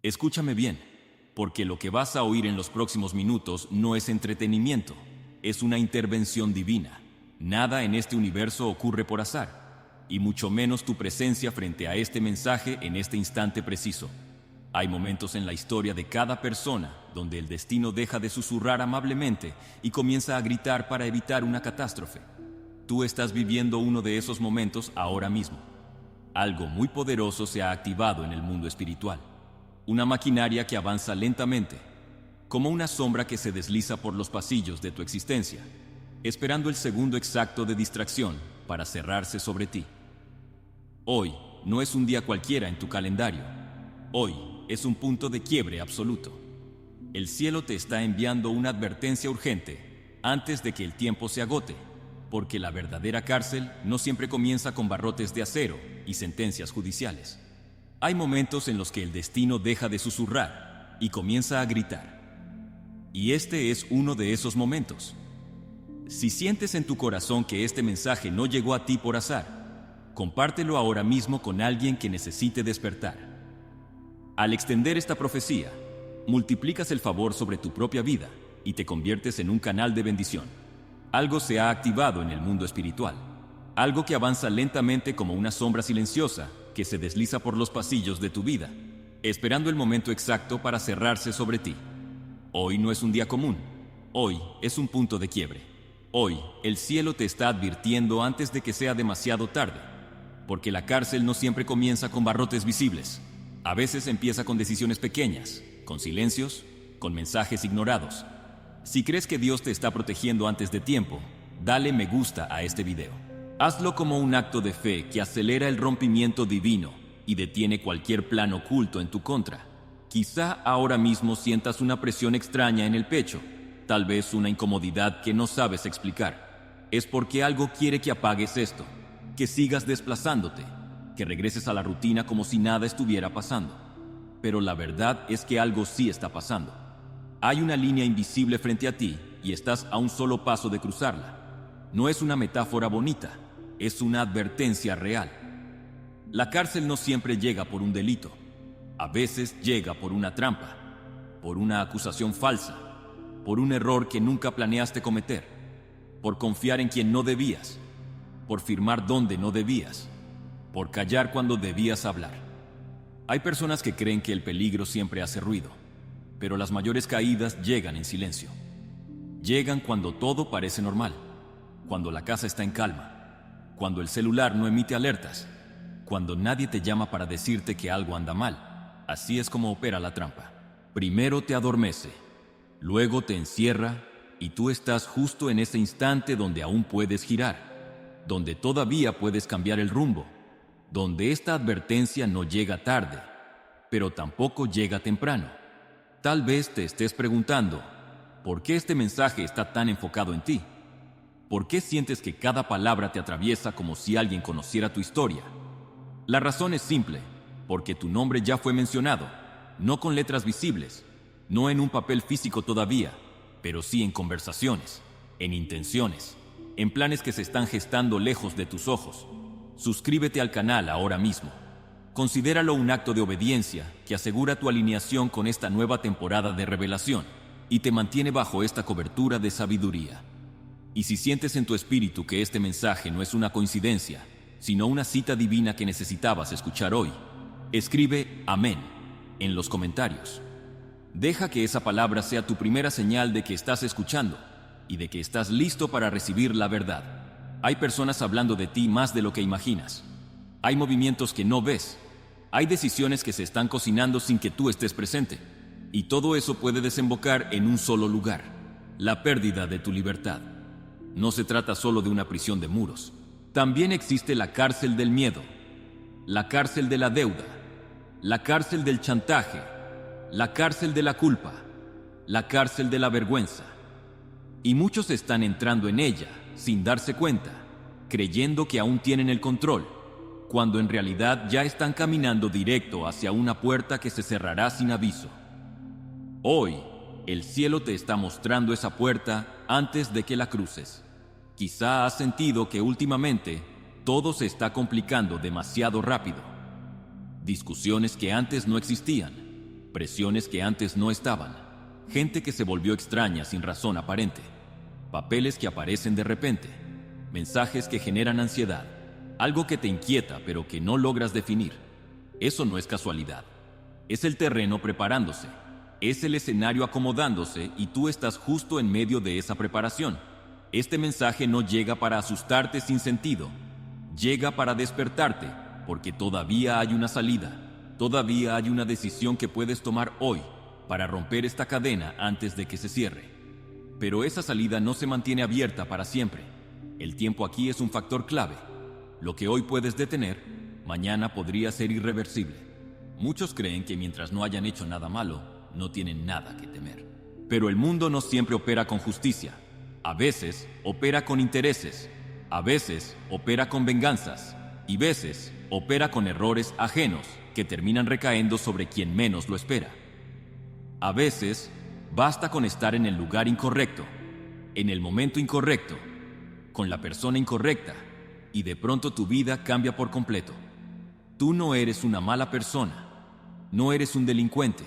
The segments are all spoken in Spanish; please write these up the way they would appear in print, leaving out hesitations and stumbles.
Escúchame bien, porque lo que vas a oír en los próximos minutos no es entretenimiento, es una intervención divina. Nada en este universo ocurre por azar, y mucho menos tu presencia frente a este mensaje en este instante preciso. Hay momentos en la historia de cada persona donde el destino deja de susurrar amablemente y comienza a gritar para evitar una catástrofe. Tú estás viviendo uno de esos momentos ahora mismo. Algo muy poderoso se ha activado en el mundo espiritual. Una maquinaria que avanza lentamente, como una sombra que se desliza por los pasillos de tu existencia, esperando el segundo exacto de distracción para cerrarse sobre ti. Hoy no es un día cualquiera en tu calendario. Hoy es un punto de quiebre absoluto. El cielo te está enviando una advertencia urgente antes de que el tiempo se agote, porque la verdadera cárcel no siempre comienza con barrotes de acero y sentencias judiciales. Hay momentos en los que el destino deja de susurrar y comienza a gritar. Y este es uno de esos momentos. Si sientes en tu corazón que este mensaje no llegó a ti por azar, compártelo ahora mismo con alguien que necesite despertar. Al extender esta profecía, multiplicas el favor sobre tu propia vida y te conviertes en un canal de bendición. Algo se ha activado en el mundo espiritual, algo que avanza lentamente como una sombra silenciosa que se desliza por los pasillos de tu vida, esperando el momento exacto para cerrarse sobre ti. Hoy no es un día común, hoy es un punto de quiebre. Hoy el cielo te está advirtiendo antes de que sea demasiado tarde, porque la cárcel no siempre comienza con barrotes visibles. A veces empieza con decisiones pequeñas, con silencios, con mensajes ignorados. Si crees que Dios te está protegiendo antes de tiempo, dale me gusta a este video. Hazlo como un acto de fe que acelera el rompimiento divino y detiene cualquier plan oculto en tu contra. Quizá ahora mismo sientas una presión extraña en el pecho, tal vez una incomodidad que no sabes explicar. Es porque algo quiere que apagues esto, que sigas desplazándote, que regreses a la rutina como si nada estuviera pasando. Pero la verdad es que algo sí está pasando. Hay una línea invisible frente a ti y estás a un solo paso de cruzarla. No es una metáfora bonita, es una advertencia real. La cárcel no siempre llega por un delito. A veces llega por una trampa, por una acusación falsa, por un error que nunca planeaste cometer, por confiar en quien no debías, por firmar donde no debías, por callar cuando debías hablar. Hay personas que creen que el peligro siempre hace ruido, pero las mayores caídas llegan en silencio. Llegan cuando todo parece normal, cuando la casa está en calma, cuando el celular no emite alertas, cuando nadie te llama para decirte que algo anda mal. Así es como opera la trampa. Primero te adormece, luego te encierra y tú estás justo en ese instante donde aún puedes girar, donde todavía puedes cambiar el rumbo, donde esta advertencia no llega tarde, pero tampoco llega temprano. Tal vez te estés preguntando, ¿por qué este mensaje está tan enfocado en ti? ¿Por qué sientes que cada palabra te atraviesa como si alguien conociera tu historia? La razón es simple, porque tu nombre ya fue mencionado, no con letras visibles, no en un papel físico todavía, pero sí en conversaciones, en intenciones, en planes que se están gestando lejos de tus ojos. Suscríbete al canal ahora mismo. Considéralo un acto de obediencia que asegura tu alineación con esta nueva temporada de revelación y te mantiene bajo esta cobertura de sabiduría. Y si sientes en tu espíritu que este mensaje no es una coincidencia, sino una cita divina que necesitabas escuchar hoy, escribe Amén en los comentarios. Deja que esa palabra sea tu primera señal de que estás escuchando y de que estás listo para recibir la verdad. Hay personas hablando de ti más de lo que imaginas. Hay movimientos que no ves. Hay decisiones que se están cocinando sin que tú estés presente. Y todo eso puede desembocar en un solo lugar: la pérdida de tu libertad. No se trata solo de una prisión de muros. También existe la cárcel del miedo, la cárcel de la deuda, la cárcel del chantaje, la cárcel de la culpa, la cárcel de la vergüenza. Y muchos están entrando en ella sin darse cuenta, creyendo que aún tienen el control, cuando en realidad ya están caminando directo hacia una puerta que se cerrará sin aviso. Hoy, el cielo te está mostrando esa puerta antes de que la cruces. Quizá has sentido que últimamente todo se está complicando demasiado rápido. Discusiones que antes no existían, presiones que antes no estaban, gente que se volvió extraña sin razón aparente, papeles que aparecen de repente, mensajes que generan ansiedad, algo que te inquieta pero que no logras definir. Eso no es casualidad. Es el terreno preparándose, es el escenario acomodándose y tú estás justo en medio de esa preparación. Este mensaje no llega para asustarte sin sentido, llega para despertarte, porque todavía hay una salida, todavía hay una decisión que puedes tomar hoy para romper esta cadena antes de que se cierre. Pero esa salida no se mantiene abierta para siempre. El tiempo aquí es un factor clave. Lo que hoy puedes detener, mañana podría ser irreversible. Muchos creen que mientras no hayan hecho nada malo, no tienen nada que temer. Pero el mundo no siempre opera con justicia. A veces opera con intereses, a veces opera con venganzas, y veces opera con errores ajenos que terminan recayendo sobre quien menos lo espera. A veces basta con estar en el lugar incorrecto, en el momento incorrecto, con la persona incorrecta, y de pronto tu vida cambia por completo. Tú no eres una mala persona, no eres un delincuente,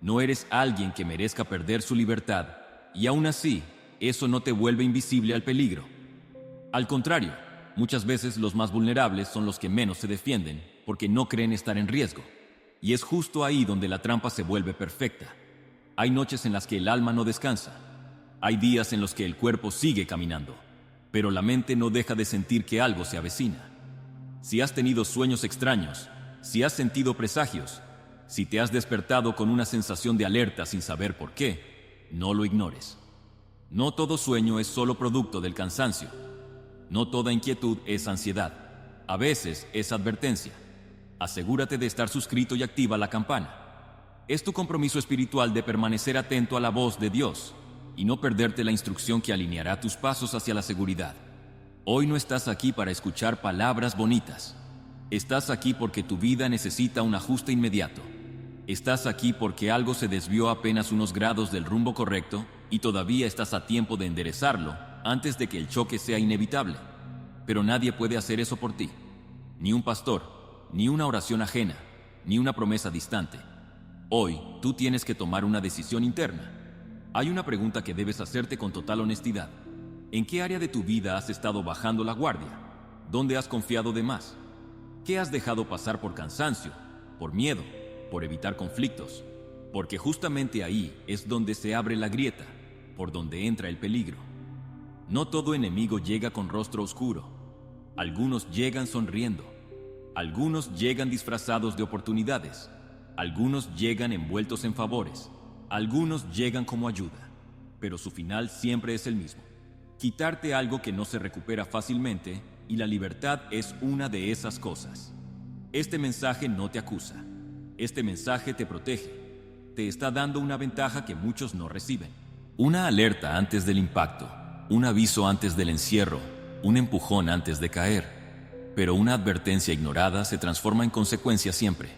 no eres alguien que merezca perder su libertad, y aún así, eso no te vuelve invisible al peligro. Al contrario, muchas veces los más vulnerables son los que menos se defienden porque no creen estar en riesgo. Y es justo ahí donde la trampa se vuelve perfecta. Hay noches en las que el alma no descansa. Hay días en los que el cuerpo sigue caminando, pero la mente no deja de sentir que algo se avecina. Si has tenido sueños extraños, si has sentido presagios, si te has despertado con una sensación de alerta sin saber por qué, no lo ignores. No todo sueño es solo producto del cansancio. No toda inquietud es ansiedad. A veces es advertencia. Asegúrate de estar suscrito y activa la campana. Es tu compromiso espiritual de permanecer atento a la voz de Dios y no perderte la instrucción que alineará tus pasos hacia la seguridad. Hoy no estás aquí para escuchar palabras bonitas. Estás aquí porque tu vida necesita un ajuste inmediato. Estás aquí porque algo se desvió apenas unos grados del rumbo correcto y todavía estás a tiempo de enderezarlo antes de que el choque sea inevitable. Pero nadie puede hacer eso por ti. Ni un pastor, ni una oración ajena, ni una promesa distante. Hoy, tú tienes que tomar una decisión interna. Hay una pregunta que debes hacerte con total honestidad. ¿En qué área de tu vida has estado bajando la guardia? ¿Dónde has confiado de más? ¿Qué has dejado pasar por cansancio, por miedo, por evitar conflictos? Porque justamente ahí es donde se abre la grieta, por donde entra el peligro. No todo enemigo llega con rostro oscuro. Algunos llegan sonriendo. Algunos llegan disfrazados de oportunidades. Algunos llegan envueltos en favores. Algunos llegan como ayuda. Pero su final siempre es el mismo: quitarte algo que no se recupera fácilmente, y la libertad es una de esas cosas. Este mensaje no te acusa. Este mensaje te protege. Te está dando una ventaja que muchos no reciben. Una alerta antes del impacto, un aviso antes del encierro, un empujón antes de caer. Pero una advertencia ignorada se transforma en consecuencia siempre.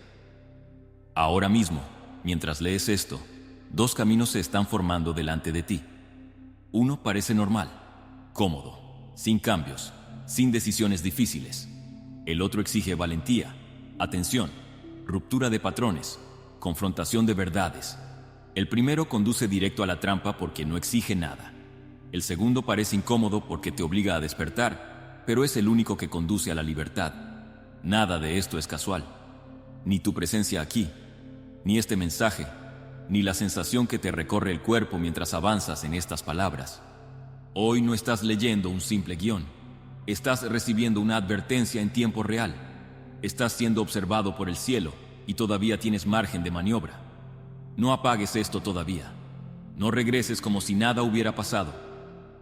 Ahora mismo, mientras lees esto, dos caminos se están formando delante de ti. Uno parece normal, cómodo, sin cambios, sin decisiones difíciles. El otro exige valentía, atención, ruptura de patrones, confrontación de verdades. El primero conduce directo a la trampa porque no exige nada. El segundo parece incómodo porque te obliga a despertar, pero es el único que conduce a la libertad. Nada de esto es casual. Ni tu presencia aquí, ni este mensaje, ni la sensación que te recorre el cuerpo mientras avanzas en estas palabras. Hoy no estás leyendo un simple guión. Estás recibiendo una advertencia en tiempo real. Estás siendo observado por el cielo y todavía tienes margen de maniobra. No apagues esto todavía. No regreses como si nada hubiera pasado.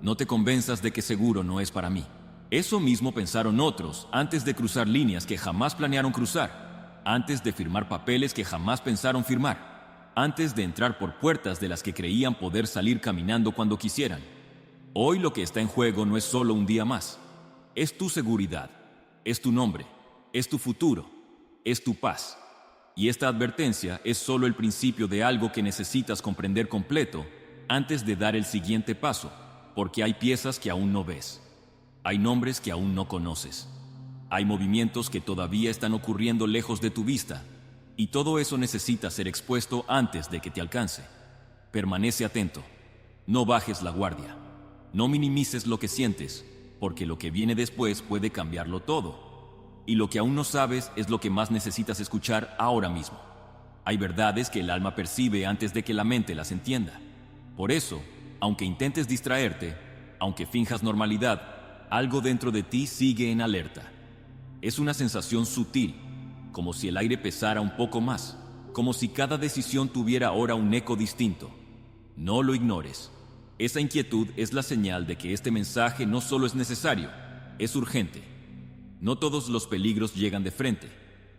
No te convenzas de que seguro no es para mí. Eso mismo pensaron otros antes de cruzar líneas que jamás planearon cruzar, antes de firmar papeles que jamás pensaron firmar, antes de entrar por puertas de las que creían poder salir caminando cuando quisieran. Hoy lo que está en juego no es solo un día más. Es tu seguridad, es tu nombre, es tu futuro, es tu paz. Y esta advertencia es solo el principio de algo que necesitas comprender completo antes de dar el siguiente paso, porque hay piezas que aún no ves. Hay nombres que aún no conoces. Hay movimientos que todavía están ocurriendo lejos de tu vista. Y todo eso necesita ser expuesto antes de que te alcance. Permanece atento. No bajes la guardia. No minimices lo que sientes, porque lo que viene después puede cambiarlo todo. Y lo que aún no sabes es lo que más necesitas escuchar ahora mismo. Hay verdades que el alma percibe antes de que la mente las entienda. Por eso, aunque intentes distraerte, aunque finjas normalidad, algo dentro de ti sigue en alerta. Es una sensación sutil, como si el aire pesara un poco más, como si cada decisión tuviera ahora un eco distinto. No lo ignores. Esa inquietud es la señal de que este mensaje no solo es necesario, es urgente. No todos los peligros llegan de frente.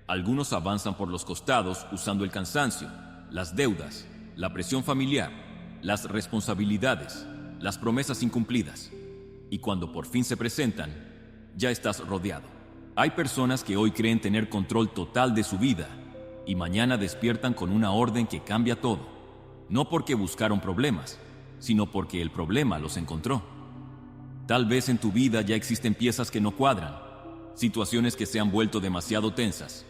Algunos avanzan por los costados usando el cansancio, las deudas, la presión familiar, las responsabilidades, las promesas incumplidas. Y cuando por fin se presentan, ya estás rodeado. Hay personas que hoy creen tener control total de su vida y mañana despiertan con una orden que cambia todo. No porque buscaron problemas, sino porque el problema los encontró. Tal vez en tu vida ya existen piezas que no cuadran, situaciones que se han vuelto demasiado tensas,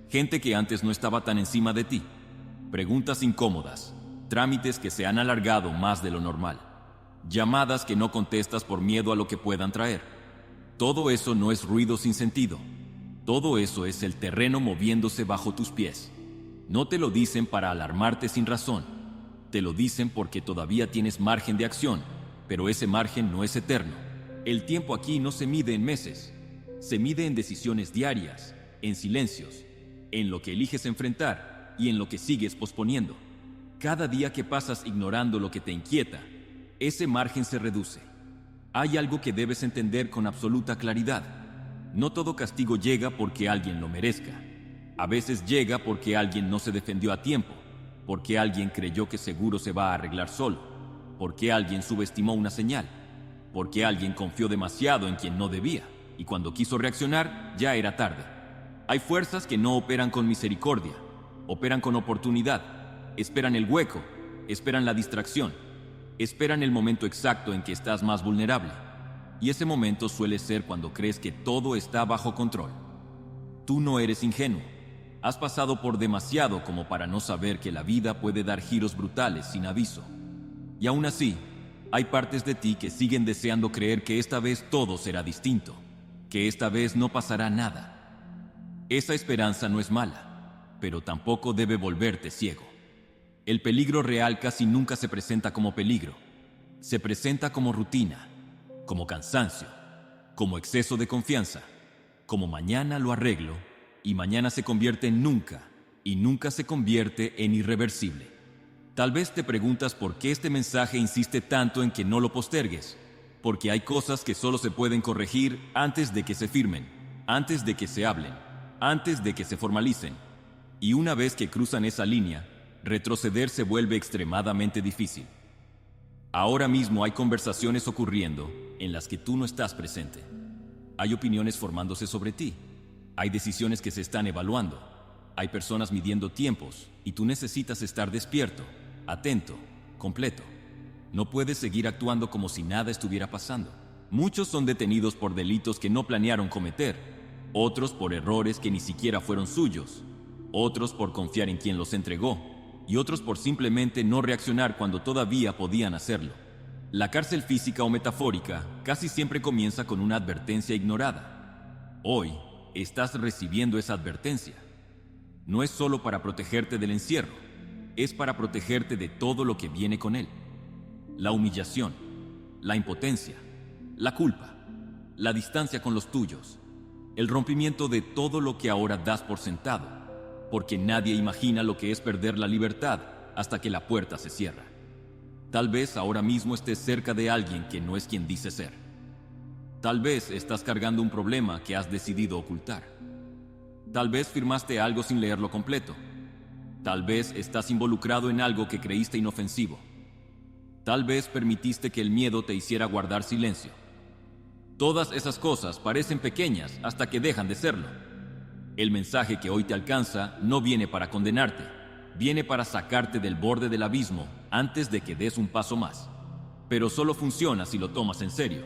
gente que antes no estaba tan encima de ti, preguntas incómodas, trámites que se han alargado más de lo normal, llamadas que no contestas por miedo a lo que puedan traer. Todo eso no es ruido sin sentido. Todo eso es el terreno moviéndose bajo tus pies. No te lo dicen para alarmarte sin razón. Te lo dicen porque todavía tienes margen de acción, pero ese margen no es eterno. El tiempo aquí no se mide en meses. Se mide en decisiones diarias, en silencios, en lo que eliges enfrentar y en lo que sigues posponiendo. Cada día que pasas ignorando lo que te inquieta, ese margen se reduce. Hay algo que debes entender con absoluta claridad. No todo castigo llega porque alguien lo merezca. A veces llega porque alguien no se defendió a tiempo, porque alguien creyó que seguro se va a arreglar solo, porque alguien subestimó una señal, porque alguien confió demasiado en quien no debía, y cuando quiso reaccionar, ya era tarde. Hay fuerzas que no operan con misericordia, operan con oportunidad, esperan el hueco, esperan la distracción, esperan el momento exacto en que estás más vulnerable. Y ese momento suele ser cuando crees que todo está bajo control. Tú no eres ingenuo. Has pasado por demasiado como para no saber que la vida puede dar giros brutales sin aviso. Y aún así, hay partes de ti que siguen deseando creer que esta vez todo será distinto, que esta vez no pasará nada. Esa esperanza no es mala, pero tampoco debe volverte ciego. El peligro real casi nunca se presenta como peligro. Se presenta como rutina, como cansancio, como exceso de confianza, como mañana lo arreglo, y mañana se convierte en nunca, y nunca se convierte en irreversible. Tal vez te preguntas por qué este mensaje insiste tanto en que no lo postergues, porque hay cosas que solo se pueden corregir antes de que se firmen, antes de que se hablen, antes de que se formalicen. Y una vez que cruzan esa línea, retroceder se vuelve extremadamente difícil. Ahora mismo hay conversaciones ocurriendo en las que tú no estás presente. Hay opiniones formándose sobre ti. Hay decisiones que se están evaluando. Hay personas midiendo tiempos y tú necesitas estar despierto, atento, completo. No puedes seguir actuando como si nada estuviera pasando. Muchos son detenidos por delitos que no planearon cometer, otros por errores que ni siquiera fueron suyos, otros por confiar en quien los entregó, y otros por simplemente no reaccionar cuando todavía podían hacerlo. La cárcel física o metafórica casi siempre comienza con una advertencia ignorada. Hoy estás recibiendo esa advertencia. No es solo para protegerte del encierro, es para protegerte de todo lo que viene con él. La humillación, la impotencia, la culpa, la distancia con los tuyos, el rompimiento de todo lo que ahora das por sentado, porque nadie imagina lo que es perder la libertad hasta que la puerta se cierra. Tal vez ahora mismo estés cerca de alguien que no es quien dice ser. Tal vez estás cargando un problema que has decidido ocultar. Tal vez firmaste algo sin leerlo completo. Tal vez estás involucrado en algo que creíste inofensivo. Tal vez permitiste que el miedo te hiciera guardar silencio. Todas esas cosas parecen pequeñas hasta que dejan de serlo. El mensaje que hoy te alcanza no viene para condenarte, viene para sacarte del borde del abismo antes de que des un paso más. Pero solo funciona si lo tomas en serio.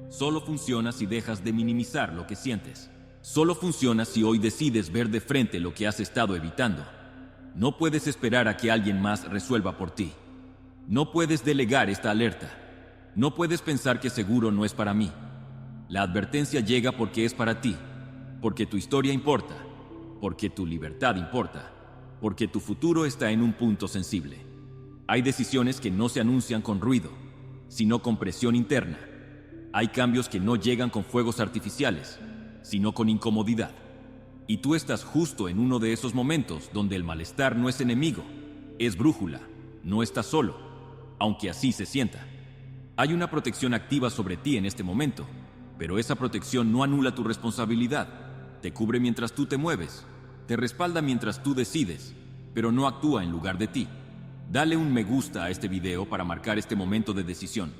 Solo funciona si dejas de minimizar lo que sientes. Solo funciona si hoy decides ver de frente lo que has estado evitando. No puedes esperar a que alguien más resuelva por ti. No puedes delegar esta alerta. No puedes pensar que seguro no es para mí. La advertencia llega porque es para ti, porque tu historia importa, porque tu libertad importa, porque tu futuro está en un punto sensible. Hay decisiones que no se anuncian con ruido, sino con presión interna. Hay cambios que no llegan con fuegos artificiales, sino con incomodidad. Y tú estás justo en uno de esos momentos donde el malestar no es enemigo, es brújula, no estás solo, aunque así se sienta. Hay una protección activa sobre ti en este momento, pero esa protección no anula tu responsabilidad. Te cubre mientras tú te mueves, te respalda mientras tú decides, pero no actúa en lugar de ti. Dale un me gusta a este video para marcar este momento de decisión.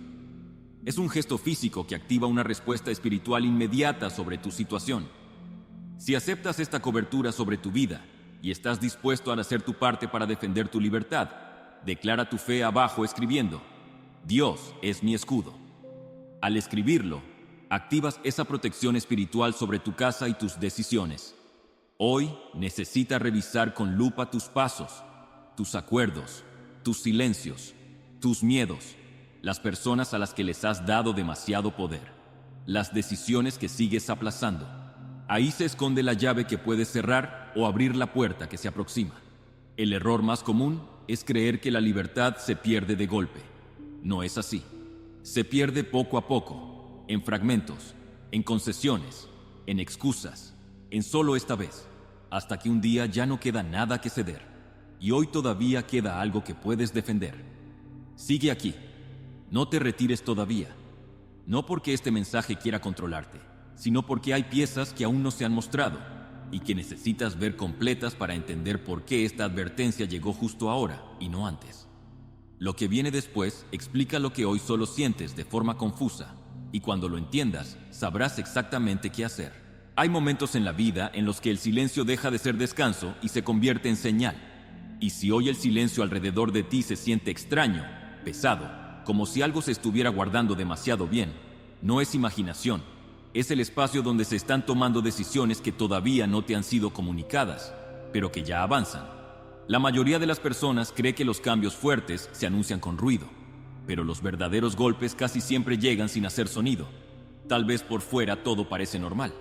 Es un gesto físico que activa una respuesta espiritual inmediata sobre tu situación. Si aceptas esta cobertura sobre tu vida y estás dispuesto a hacer tu parte para defender tu libertad, declara tu fe abajo escribiendo: Dios es mi escudo. Al escribirlo, activas esa protección espiritual sobre tu casa y tus decisiones. Hoy necesitas revisar con lupa tus pasos, tus acuerdos, tus silencios, tus miedos, las personas a las que les has dado demasiado poder, las decisiones que sigues aplazando. Ahí se esconde la llave que puede cerrar o abrir la puerta que se aproxima. El error más común es creer que la libertad se pierde de golpe. No es así. Se pierde poco a poco, en fragmentos, en concesiones, en excusas, en solo esta vez, hasta que un día ya no queda nada que ceder. Y hoy todavía queda algo que puedes defender. Sigue aquí. No te retires todavía. No porque este mensaje quiera controlarte, sino porque hay piezas que aún no se han mostrado y que necesitas ver completas para entender por qué esta advertencia llegó justo ahora y no antes. Lo que viene después explica lo que hoy solo sientes de forma confusa, y cuando lo entiendas, sabrás exactamente qué hacer. Hay momentos en la vida en los que el silencio deja de ser descanso y se convierte en señal. Y si hoy el silencio alrededor de ti se siente extraño, pesado, como si algo se estuviera guardando demasiado bien, no es imaginación. Es el espacio donde se están tomando decisiones que todavía no te han sido comunicadas, pero que ya avanzan. La mayoría de las personas cree que los cambios fuertes se anuncian con ruido, pero los verdaderos golpes casi siempre llegan sin hacer sonido. Tal vez por fuera todo parece normal.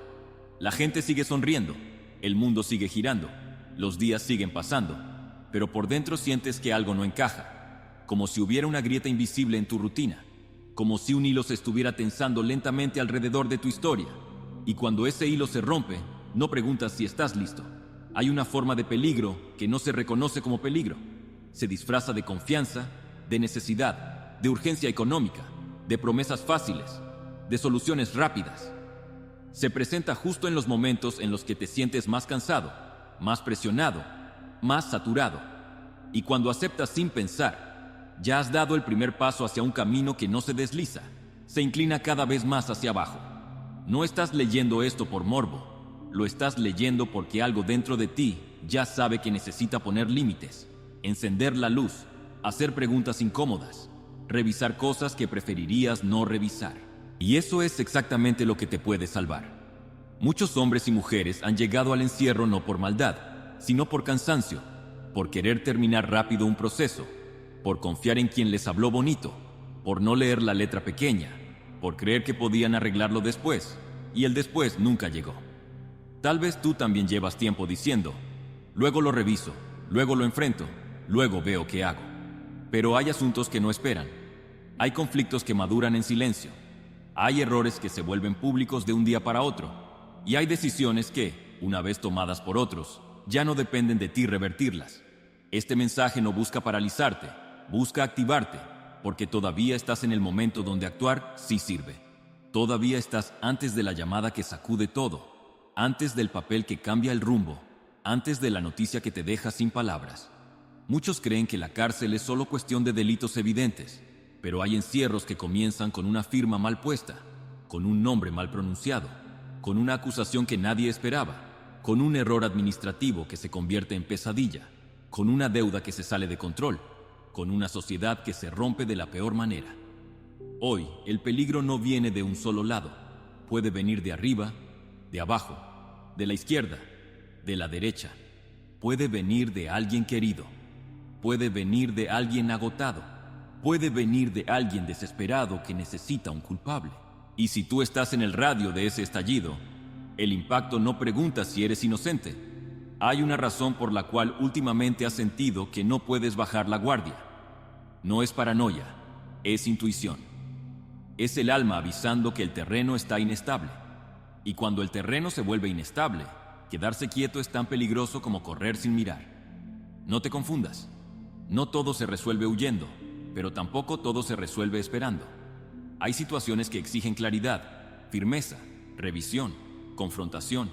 La gente sigue sonriendo, el mundo sigue girando, los días siguen pasando, pero por dentro sientes que algo no encaja, como si hubiera una grieta invisible en tu rutina, como si un hilo se estuviera tensando lentamente alrededor de tu historia. Y cuando ese hilo se rompe, no preguntas si estás listo. Hay una forma de peligro que no se reconoce como peligro. Se disfraza de confianza, de necesidad, de urgencia económica, de promesas fáciles, de soluciones rápidas. Se presenta justo en los momentos en los que te sientes más cansado, más presionado, más saturado. Y cuando aceptas sin pensar, ya has dado el primer paso hacia un camino que no se desliza, se inclina cada vez más hacia abajo. No estás leyendo esto por morbo. Lo estás leyendo porque algo dentro de ti ya sabe que necesita poner límites, encender la luz, hacer preguntas incómodas, revisar cosas que preferirías no revisar. Y eso es exactamente lo que te puede salvar. Muchos hombres y mujeres han llegado al encierro no por maldad, sino por cansancio, por querer terminar rápido un proceso, por confiar en quien les habló bonito, por no leer la letra pequeña, por creer que podían arreglarlo después, y el después nunca llegó. Tal vez tú también llevas tiempo diciendo: luego lo reviso, luego lo enfrento, luego veo qué hago. Pero hay asuntos que no esperan. Hay conflictos que maduran en silencio. Hay errores que se vuelven públicos de un día para otro. Y hay decisiones que, una vez tomadas por otros, ya no dependen de ti revertirlas. Este mensaje no busca paralizarte, busca activarte, porque todavía estás en el momento donde actuar sí sirve. Todavía estás antes de la llamada que sacude todo, antes del papel que cambia el rumbo, antes de la noticia que te deja sin palabras. Muchos creen que la cárcel es solo cuestión de delitos evidentes, pero hay encierros que comienzan con una firma mal puesta, con un nombre mal pronunciado, con una acusación que nadie esperaba, con un error administrativo que se convierte en pesadilla, con una deuda que se sale de control, con una sociedad que se rompe de la peor manera. Hoy, el peligro no viene de un solo lado, puede venir de arriba, de abajo, de la izquierda, de la derecha. Puede venir de alguien querido, puede venir de alguien agotado, puede venir de alguien desesperado que necesita un culpable. Y si tú estás en el radio de ese estallido, el impacto no pregunta si eres inocente. Hay una razón por la cual últimamente has sentido que no puedes bajar la guardia. No es paranoia, es intuición. Es el alma avisando que el terreno está inestable. Y cuando el terreno se vuelve inestable, quedarse quieto es tan peligroso como correr sin mirar. No te confundas. No todo se resuelve huyendo, pero tampoco todo se resuelve esperando. Hay situaciones que exigen claridad, firmeza, revisión, confrontación,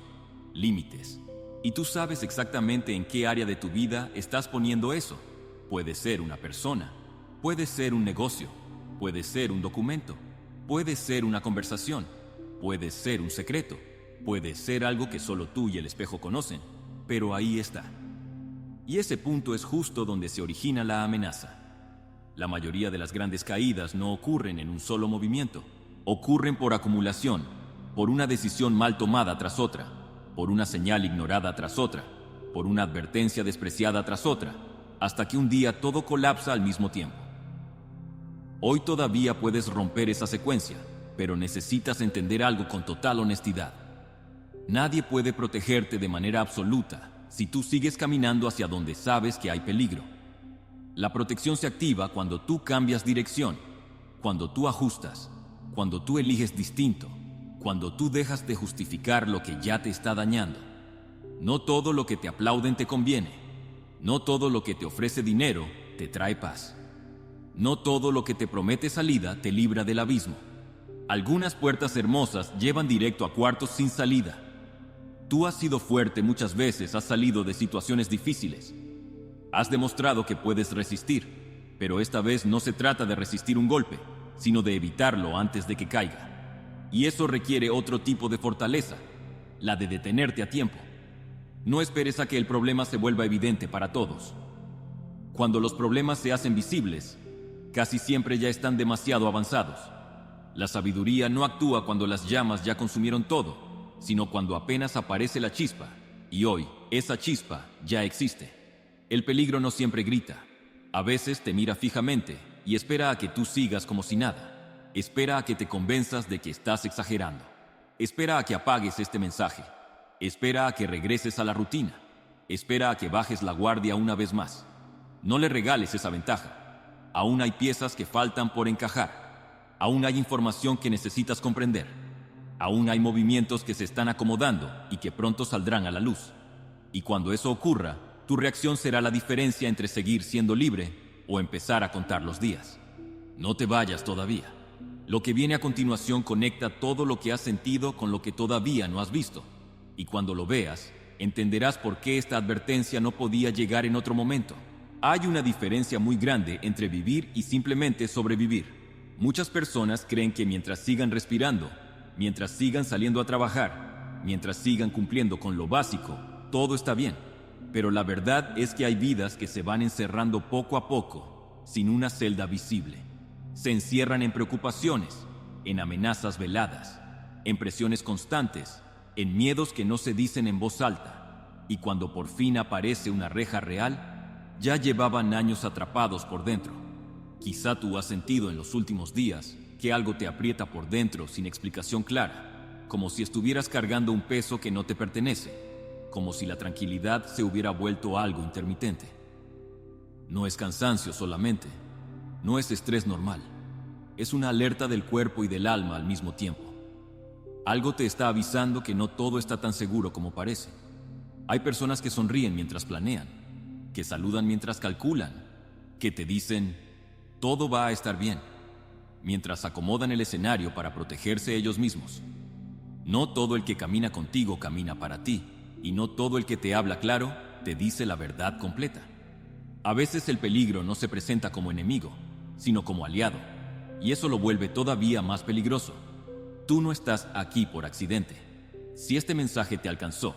límites. Y tú sabes exactamente en qué área de tu vida estás poniendo eso. Puede ser una persona, puede ser un negocio, puede ser un documento, puede ser una conversación, puede ser un secreto, puede ser algo que solo tú y el espejo conocen, pero ahí está. Y ese punto es justo donde se origina la amenaza. La mayoría de las grandes caídas no ocurren en un solo movimiento, ocurren por acumulación, por una decisión mal tomada tras otra, por una señal ignorada tras otra, por una advertencia despreciada tras otra, hasta que un día todo colapsa al mismo tiempo. Hoy todavía puedes romper esa secuencia, pero necesitas entender algo con total honestidad. Nadie puede protegerte de manera absoluta si tú sigues caminando hacia donde sabes que hay peligro. La protección se activa cuando tú cambias dirección, cuando tú ajustas, cuando tú eliges distinto, cuando tú dejas de justificar lo que ya te está dañando. No todo lo que te aplauden te conviene. No todo lo que te ofrece dinero te trae paz. No todo lo que te promete salida te libra del abismo. Algunas puertas hermosas llevan directo a cuartos sin salida. Tú has sido fuerte muchas veces, has salido de situaciones difíciles. Has demostrado que puedes resistir, pero esta vez no se trata de resistir un golpe, sino de evitarlo antes de que caiga. Y eso requiere otro tipo de fortaleza, la de detenerte a tiempo. No esperes a que el problema se vuelva evidente para todos. Cuando los problemas se hacen visibles, casi siempre ya están demasiado avanzados. La sabiduría no actúa cuando las llamas ya consumieron todo, sino cuando apenas aparece la chispa, y hoy esa chispa ya existe. El peligro no siempre grita. A veces te mira fijamente y espera a que tú sigas como si nada. Espera a que te convenzas de que estás exagerando. Espera a que apagues este mensaje. Espera a que regreses a la rutina. Espera a que bajes la guardia una vez más. No le regales esa ventaja. Aún hay piezas que faltan por encajar. Aún hay información que necesitas comprender. Aún hay movimientos que se están acomodando y que pronto saldrán a la luz. Y cuando eso ocurra, tu reacción será la diferencia entre seguir siendo libre o empezar a contar los días. No te vayas todavía. Lo que viene a continuación conecta todo lo que has sentido con lo que todavía no has visto. Y cuando lo veas, entenderás por qué esta advertencia no podía llegar en otro momento. Hay una diferencia muy grande entre vivir y simplemente sobrevivir. Muchas personas creen que mientras sigan respirando, mientras sigan saliendo a trabajar, mientras sigan cumpliendo con lo básico, todo está bien. Pero la verdad es que hay vidas que se van encerrando poco a poco, sin una celda visible. Se encierran en preocupaciones, en amenazas veladas, en presiones constantes, en miedos que no se dicen en voz alta. Y cuando por fin aparece una reja real, ya llevaban años atrapados por dentro. Quizá tú has sentido en los últimos días que algo te aprieta por dentro sin explicación clara, como si estuvieras cargando un peso que no te pertenece. Como si la tranquilidad se hubiera vuelto algo intermitente. No es cansancio solamente, no es estrés normal, es una alerta del cuerpo y del alma al mismo tiempo. Algo te está avisando que no todo está tan seguro como parece. Hay personas que sonríen mientras planean, que saludan mientras calculan, que te dicen, todo va a estar bien, mientras acomodan el escenario para protegerse ellos mismos. No todo el que camina contigo camina para ti. Y no todo el que te habla claro te dice la verdad completa. A veces el peligro no se presenta como enemigo, sino como aliado, y eso lo vuelve todavía más peligroso. Tú no estás aquí por accidente. Si este mensaje te alcanzó,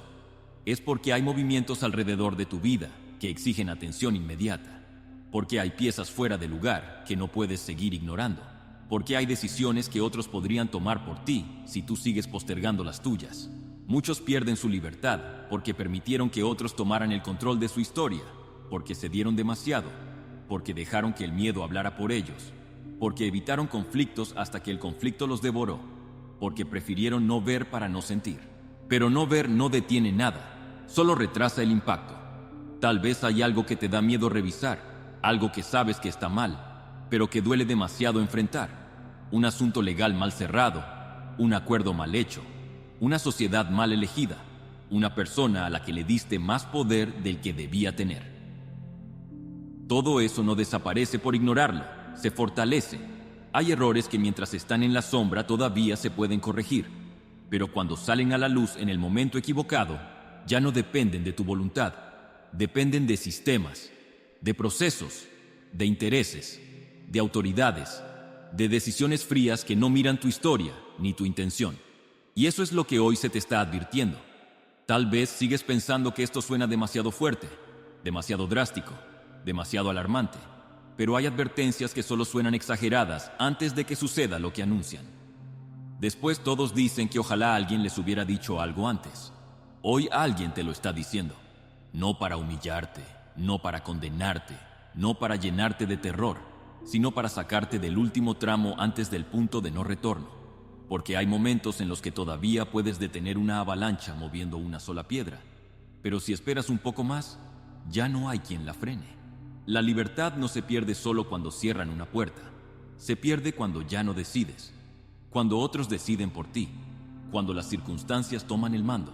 es porque hay movimientos alrededor de tu vida que exigen atención inmediata, porque hay piezas fuera de lugar que no puedes seguir ignorando, porque hay decisiones que otros podrían tomar por ti si tú sigues postergando las tuyas. Muchos pierden su libertad porque permitieron que otros tomaran el control de su historia, porque cedieron demasiado, porque dejaron que el miedo hablara por ellos, porque evitaron conflictos hasta que el conflicto los devoró, porque prefirieron no ver para no sentir. Pero no ver no detiene nada, solo retrasa el impacto. Tal vez hay algo que te da miedo revisar, algo que sabes que está mal, pero que duele demasiado enfrentar. Un asunto legal mal cerrado, un acuerdo mal hecho, una sociedad mal elegida, una persona a la que le diste más poder del que debía tener. Todo eso no desaparece por ignorarlo, se fortalece. Hay errores que mientras están en la sombra todavía se pueden corregir, pero cuando salen a la luz en el momento equivocado, ya no dependen de tu voluntad, dependen de sistemas, de procesos, de intereses, de autoridades, de decisiones frías que no miran tu historia ni tu intención. Y eso es lo que hoy se te está advirtiendo. Tal vez sigues pensando que esto suena demasiado fuerte, demasiado drástico, demasiado alarmante, pero hay advertencias que solo suenan exageradas antes de que suceda lo que anuncian. Después todos dicen que ojalá alguien les hubiera dicho algo antes. Hoy alguien te lo está diciendo. No para humillarte, no para condenarte, no para llenarte de terror, sino para sacarte del último tramo antes del punto de no retorno. Porque hay momentos en los que todavía puedes detener una avalancha moviendo una sola piedra. Pero si esperas un poco más, ya no hay quien la frene. La libertad no se pierde solo cuando cierran una puerta. Se pierde cuando ya no decides. Cuando otros deciden por ti. Cuando las circunstancias toman el mando.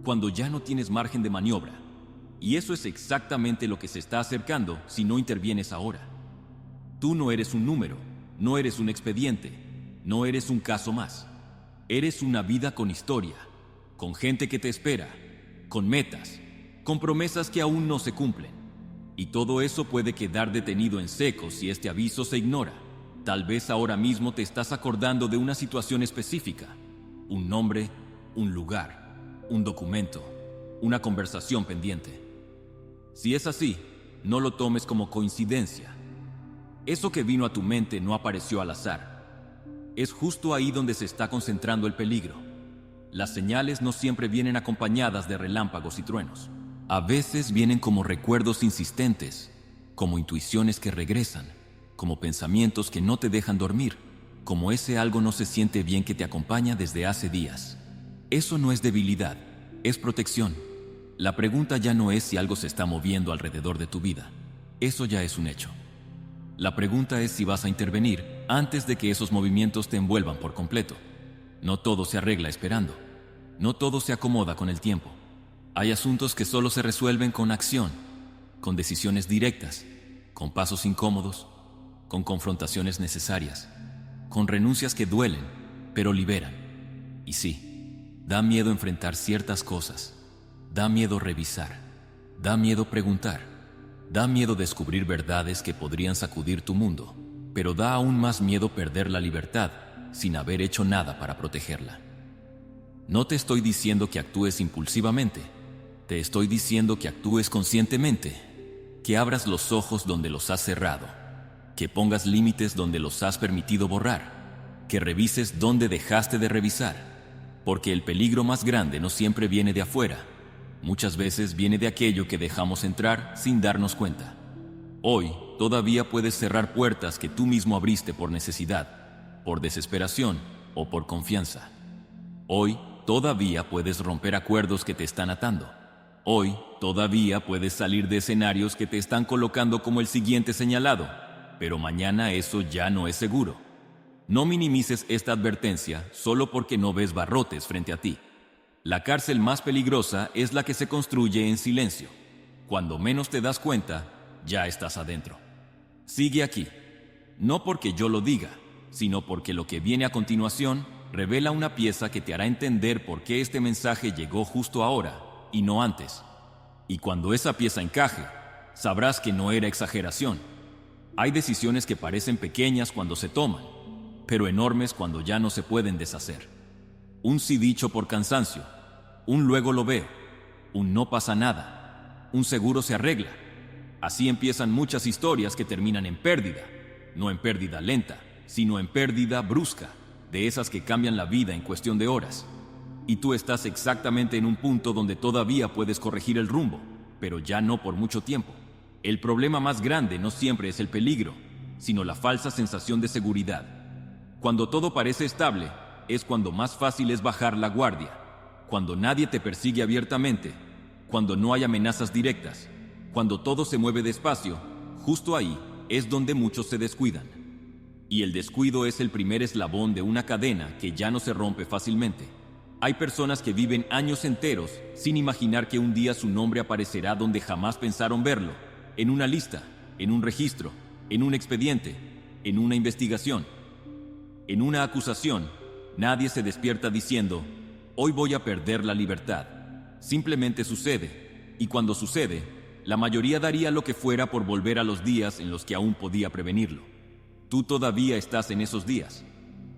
Cuando ya no tienes margen de maniobra. Y eso es exactamente lo que se está acercando si no intervienes ahora. Tú no eres un número, no eres un expediente, no eres un caso más. Eres una vida con historia, con gente que te espera, con metas, con promesas que aún no se cumplen. Y todo eso puede quedar detenido en seco si este aviso se ignora. Tal vez ahora mismo te estás acordando de una situación específica, un nombre, un lugar, un documento, una conversación pendiente. Si es así, no lo tomes como coincidencia. Eso que vino a tu mente no apareció al azar. Es justo ahí donde se está concentrando el peligro. Las señales no siempre vienen acompañadas de relámpagos y truenos. A veces vienen como recuerdos insistentes, como intuiciones que regresan, como pensamientos que no te dejan dormir, como ese algo no se siente bien que te acompaña desde hace días. Eso no es debilidad, es protección. La pregunta ya no es si algo se está moviendo alrededor de tu vida. Eso ya es un hecho. La pregunta es si vas a intervenir antes de que esos movimientos te envuelvan por completo. No todo se arregla esperando. No todo se acomoda con el tiempo. Hay asuntos que solo se resuelven con acción, con decisiones directas, con pasos incómodos, con confrontaciones necesarias, con renuncias que duelen, pero liberan. Y sí, da miedo enfrentar ciertas cosas. Da miedo revisar. Da miedo preguntar. Da miedo descubrir verdades que podrían sacudir tu mundo, pero da aún más miedo perder la libertad sin haber hecho nada para protegerla. No te estoy diciendo que actúes impulsivamente, te estoy diciendo que actúes conscientemente, que abras los ojos donde los has cerrado, que pongas límites donde los has permitido borrar, que revises donde dejaste de revisar, porque el peligro más grande no siempre viene de afuera. Muchas veces viene de aquello que dejamos entrar sin darnos cuenta. Hoy todavía puedes cerrar puertas que tú mismo abriste por necesidad, por desesperación o por confianza. Hoy todavía puedes romper acuerdos que te están atando. Hoy todavía puedes salir de escenarios que te están colocando como el siguiente señalado, pero mañana eso ya no es seguro. No minimices esta advertencia solo porque no ves barrotes frente a ti. La cárcel más peligrosa es la que se construye en silencio. Cuando menos te das cuenta, ya estás adentro. Sigue aquí, no porque yo lo diga, sino porque lo que viene a continuación revela una pieza que te hará entender por qué este mensaje llegó justo ahora y no antes. Y cuando esa pieza encaje, sabrás que no era exageración. Hay decisiones que parecen pequeñas cuando se toman, pero enormes cuando ya no se pueden deshacer. Un sí dicho por cansancio, un luego lo veo, un no pasa nada, un seguro se arregla. Así empiezan muchas historias que terminan en pérdida, no en pérdida lenta, sino en pérdida brusca, de esas que cambian la vida en cuestión de horas. Y tú estás exactamente en un punto donde todavía puedes corregir el rumbo, pero ya no por mucho tiempo. El problema más grande no siempre es el peligro, sino la falsa sensación de seguridad. Cuando todo parece estable, es cuando más fácil es bajar la guardia. Cuando nadie te persigue abiertamente, cuando no hay amenazas directas, cuando todo se mueve despacio, justo ahí es donde muchos se descuidan. Y el descuido es el primer eslabón de una cadena que ya no se rompe fácilmente. Hay personas que viven años enteros sin imaginar que un día su nombre aparecerá donde jamás pensaron verlo, en una lista, en un registro, en un expediente, en una investigación, en una acusación. Nadie se despierta diciendo, hoy voy a perder la libertad. Simplemente sucede, y cuando sucede, la mayoría daría lo que fuera por volver a los días en los que aún podía prevenirlo. Tú todavía estás en esos días.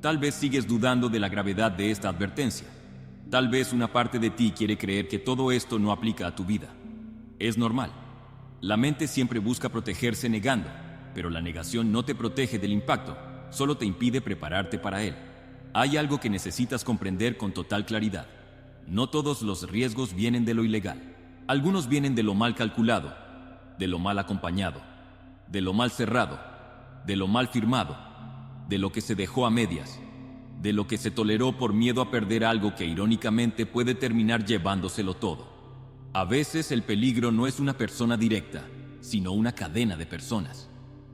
Tal vez sigues dudando de la gravedad de esta advertencia. Tal vez una parte de ti quiere creer que todo esto no aplica a tu vida. Es normal. La mente siempre busca protegerse negando, pero la negación no te protege del impacto, solo te impide prepararte para él. Hay algo que necesitas comprender con total claridad. No todos los riesgos vienen de lo ilegal. Algunos vienen de lo mal calculado, de lo mal acompañado, de lo mal cerrado, de lo mal firmado, de lo que se dejó a medias, de lo que se toleró por miedo a perder algo que irónicamente puede terminar llevándoselo todo. A veces el peligro no es una persona directa, sino una cadena de personas.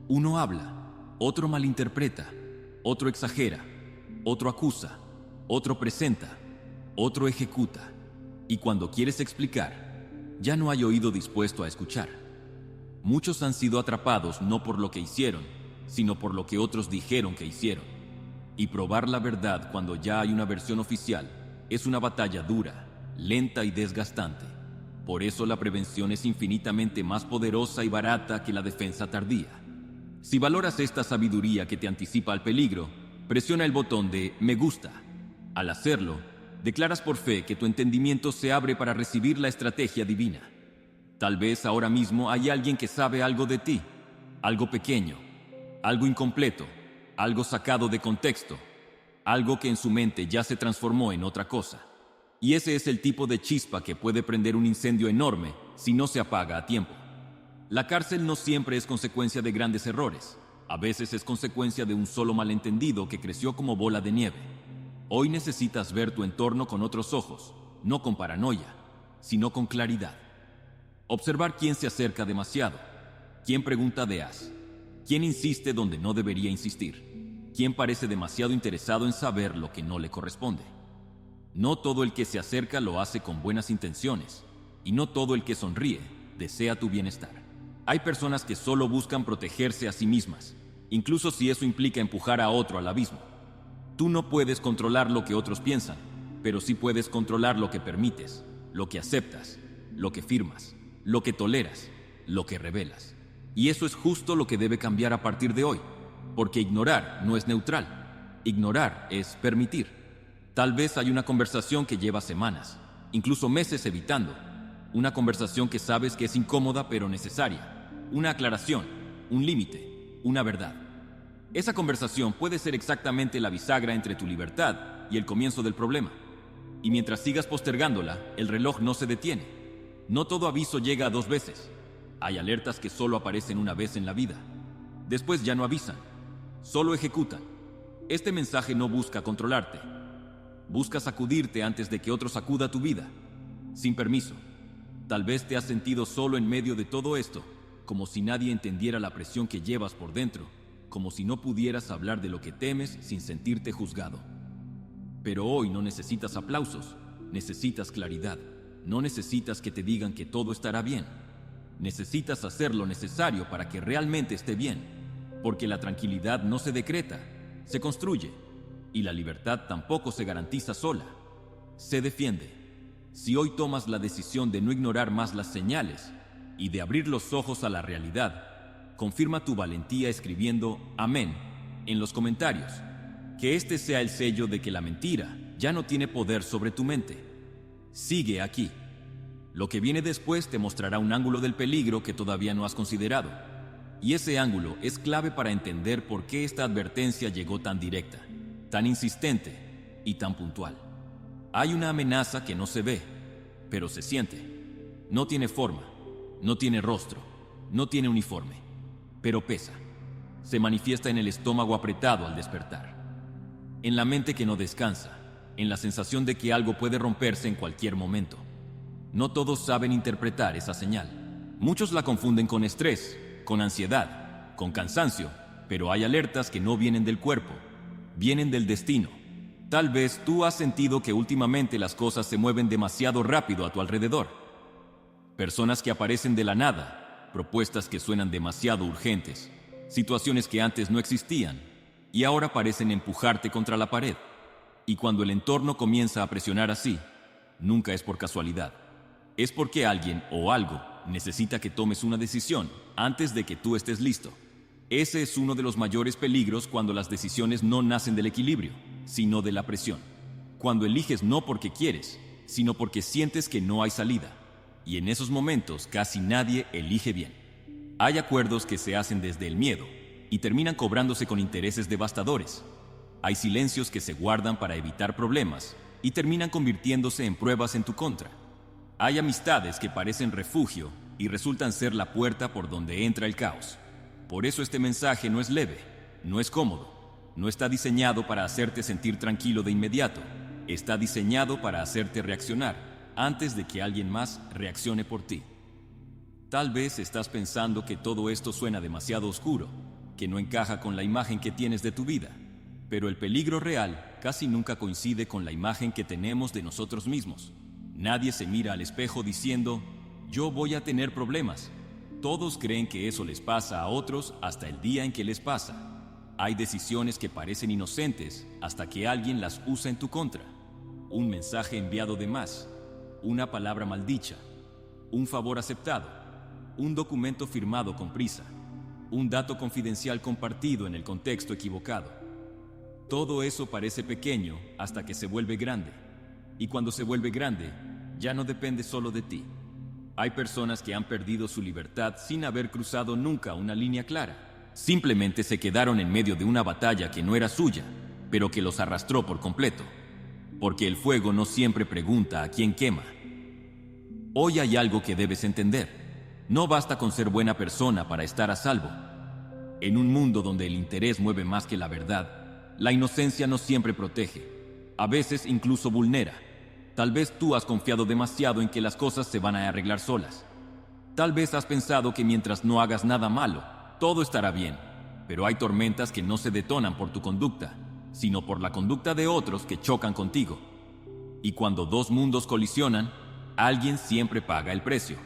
Uno habla, otro malinterpreta, otro exagera, otro acusa, otro presenta, otro ejecuta. Y cuando quieres explicar, ya no hay oído dispuesto a escuchar. Muchos han sido atrapados no por lo que hicieron, sino por lo que otros dijeron que hicieron. Y probar la verdad cuando ya hay una versión oficial es una batalla dura, lenta y desgastante. Por eso la prevención es infinitamente más poderosa y barata que la defensa tardía. Si valoras esta sabiduría que te anticipa al peligro, presiona el botón de me gusta. Al hacerlo, declaras por fe que tu entendimiento se abre para recibir la estrategia divina. Tal vez ahora mismo hay alguien que sabe algo de ti, algo pequeño, algo incompleto, algo sacado de contexto, algo que en su mente ya se transformó en otra cosa. Y ese es el tipo de chispa que puede prender un incendio enorme si no se apaga a tiempo. La cárcel no siempre es consecuencia de grandes errores. A veces es consecuencia de un solo malentendido que creció como bola de nieve. Hoy necesitas ver tu entorno con otros ojos, no con paranoia, sino con claridad. Observar quién se acerca demasiado, quién pregunta de as, quién insiste donde no debería insistir, quién parece demasiado interesado en saber lo que no le corresponde. No todo el que se acerca lo hace con buenas intenciones, y no todo el que sonríe desea tu bienestar. Hay personas que solo buscan protegerse a sí mismas, incluso si eso implica empujar a otro al abismo. Tú no puedes controlar lo que otros piensan, pero sí puedes controlar lo que permites, lo que aceptas, lo que firmas, lo que toleras, lo que revelas. Y eso es justo lo que debe cambiar a partir de hoy, porque ignorar no es neutral. Ignorar es permitir. Tal vez hay una conversación que lleva semanas, incluso meses evitando. Una conversación que sabes que es incómoda pero necesaria. Una aclaración, un límite, una verdad. Esa conversación puede ser exactamente la bisagra entre tu libertad y el comienzo del problema. Y mientras sigas postergándola, el reloj no se detiene. No todo aviso llega 2 veces. Hay alertas que solo aparecen una vez en la vida. Después ya no avisan, solo ejecutan. Este mensaje no busca controlarte. Busca sacudirte antes de que otro sacuda tu vida, sin permiso. Tal vez te has sentido solo en medio de todo esto, como si nadie entendiera la presión que llevas por dentro, como si no pudieras hablar de lo que temes sin sentirte juzgado. Pero hoy no necesitas aplausos, necesitas claridad. No necesitas que te digan que todo estará bien. Necesitas hacer lo necesario para que realmente esté bien, porque la tranquilidad no se decreta, se construye, y la libertad tampoco se garantiza sola, se defiende. Si hoy tomas la decisión de no ignorar más las señales y de abrir los ojos a la realidad, confirma tu valentía escribiendo amén en los comentarios. Que este sea el sello de que la mentira ya no tiene poder sobre tu mente. Sigue aquí. Lo que viene después te mostrará un ángulo del peligro que todavía no has considerado. Y ese ángulo es clave para entender por qué esta advertencia llegó tan directa, tan insistente y tan puntual. Hay una amenaza que no se ve, pero se siente. No tiene forma, no tiene rostro, no tiene uniforme, pero pesa. Se manifiesta en el estómago apretado al despertar, en la mente que no descansa, en la sensación de que algo puede romperse en cualquier momento. No todos saben interpretar esa señal. Muchos la confunden con estrés, con ansiedad, con cansancio, pero hay alertas que no vienen del cuerpo, vienen del destino. Tal vez tú has sentido que últimamente las cosas se mueven demasiado rápido a tu alrededor. Personas que aparecen de la nada, propuestas que suenan demasiado urgentes, situaciones que antes no existían y ahora parecen empujarte contra la pared. Y cuando el entorno comienza a presionar así, nunca es por casualidad. Es porque alguien o algo necesita que tomes una decisión antes de que tú estés listo. Ese es uno de los mayores peligros cuando las decisiones no nacen del equilibrio, sino de la presión. Cuando eliges no porque quieres, sino porque sientes que no hay salida. Y en esos momentos casi nadie elige bien. Hay acuerdos que se hacen desde el miedo y terminan cobrándose con intereses devastadores. Hay silencios que se guardan para evitar problemas y terminan convirtiéndose en pruebas en tu contra. Hay amistades que parecen refugio y resultan ser la puerta por donde entra el caos. Por eso este mensaje no es leve, no es cómodo, no está diseñado para hacerte sentir tranquilo de inmediato. Está diseñado para hacerte reaccionar antes de que alguien más reaccione por ti. Tal vez estás pensando que todo esto suena demasiado oscuro, que no encaja con la imagen que tienes de tu vida, pero el peligro real casi nunca coincide con la imagen que tenemos de nosotros mismos. Nadie se mira al espejo diciendo, yo voy a tener problemas. Todos creen que eso les pasa a otros hasta el día en que les pasa. Hay decisiones que parecen inocentes hasta que alguien las usa en tu contra. Un mensaje enviado de más, una palabra maldicha, un favor aceptado, un documento firmado con prisa, un dato confidencial compartido en el contexto equivocado. Todo eso parece pequeño hasta que se vuelve grande. Y cuando se vuelve grande, ya no depende solo de ti. Hay personas que han perdido su libertad sin haber cruzado nunca una línea clara. Simplemente se quedaron en medio de una batalla que no era suya, pero que los arrastró por completo. Porque el fuego no siempre pregunta a quién quema. Hoy hay algo que debes entender. No basta con ser buena persona para estar a salvo. En un mundo donde el interés mueve más que la verdad, la inocencia no siempre protege. A veces incluso vulnera. Tal vez tú has confiado demasiado en que las cosas se van a arreglar solas. Tal vez has pensado que mientras no hagas nada malo, todo estará bien. Pero hay tormentas que no se detonan por tu conducta, sino por la conducta de otros que chocan contigo. Y cuando dos mundos colisionan, alguien siempre paga el precio.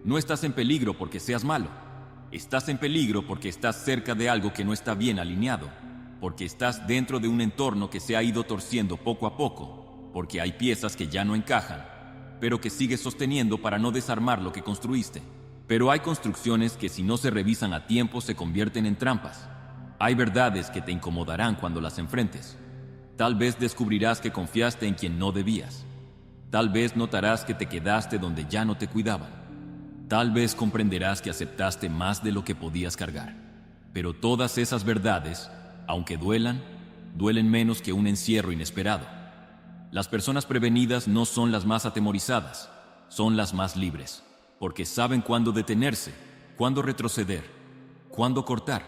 No estás en peligro porque seas malo. Estás en peligro porque estás cerca de algo que no está bien alineado, porque estás dentro de un entorno que se ha ido torciendo poco a poco, porque hay piezas que ya no encajan, pero que sigues sosteniendo para no desarmar lo que construiste. Pero hay construcciones que si no se revisan a tiempo se convierten en trampas. Hay verdades que te incomodarán cuando las enfrentes. Tal vez descubrirás que confiaste en quien no debías. Tal vez notarás que te quedaste donde ya no te cuidaban. Tal vez comprenderás que aceptaste más de lo que podías cargar. Pero todas esas verdades, aunque duelan, duelen menos que un encierro inesperado. Las personas prevenidas no son las más atemorizadas, son las más libres, porque saben cuándo detenerse, cuándo retroceder, cuándo cortar,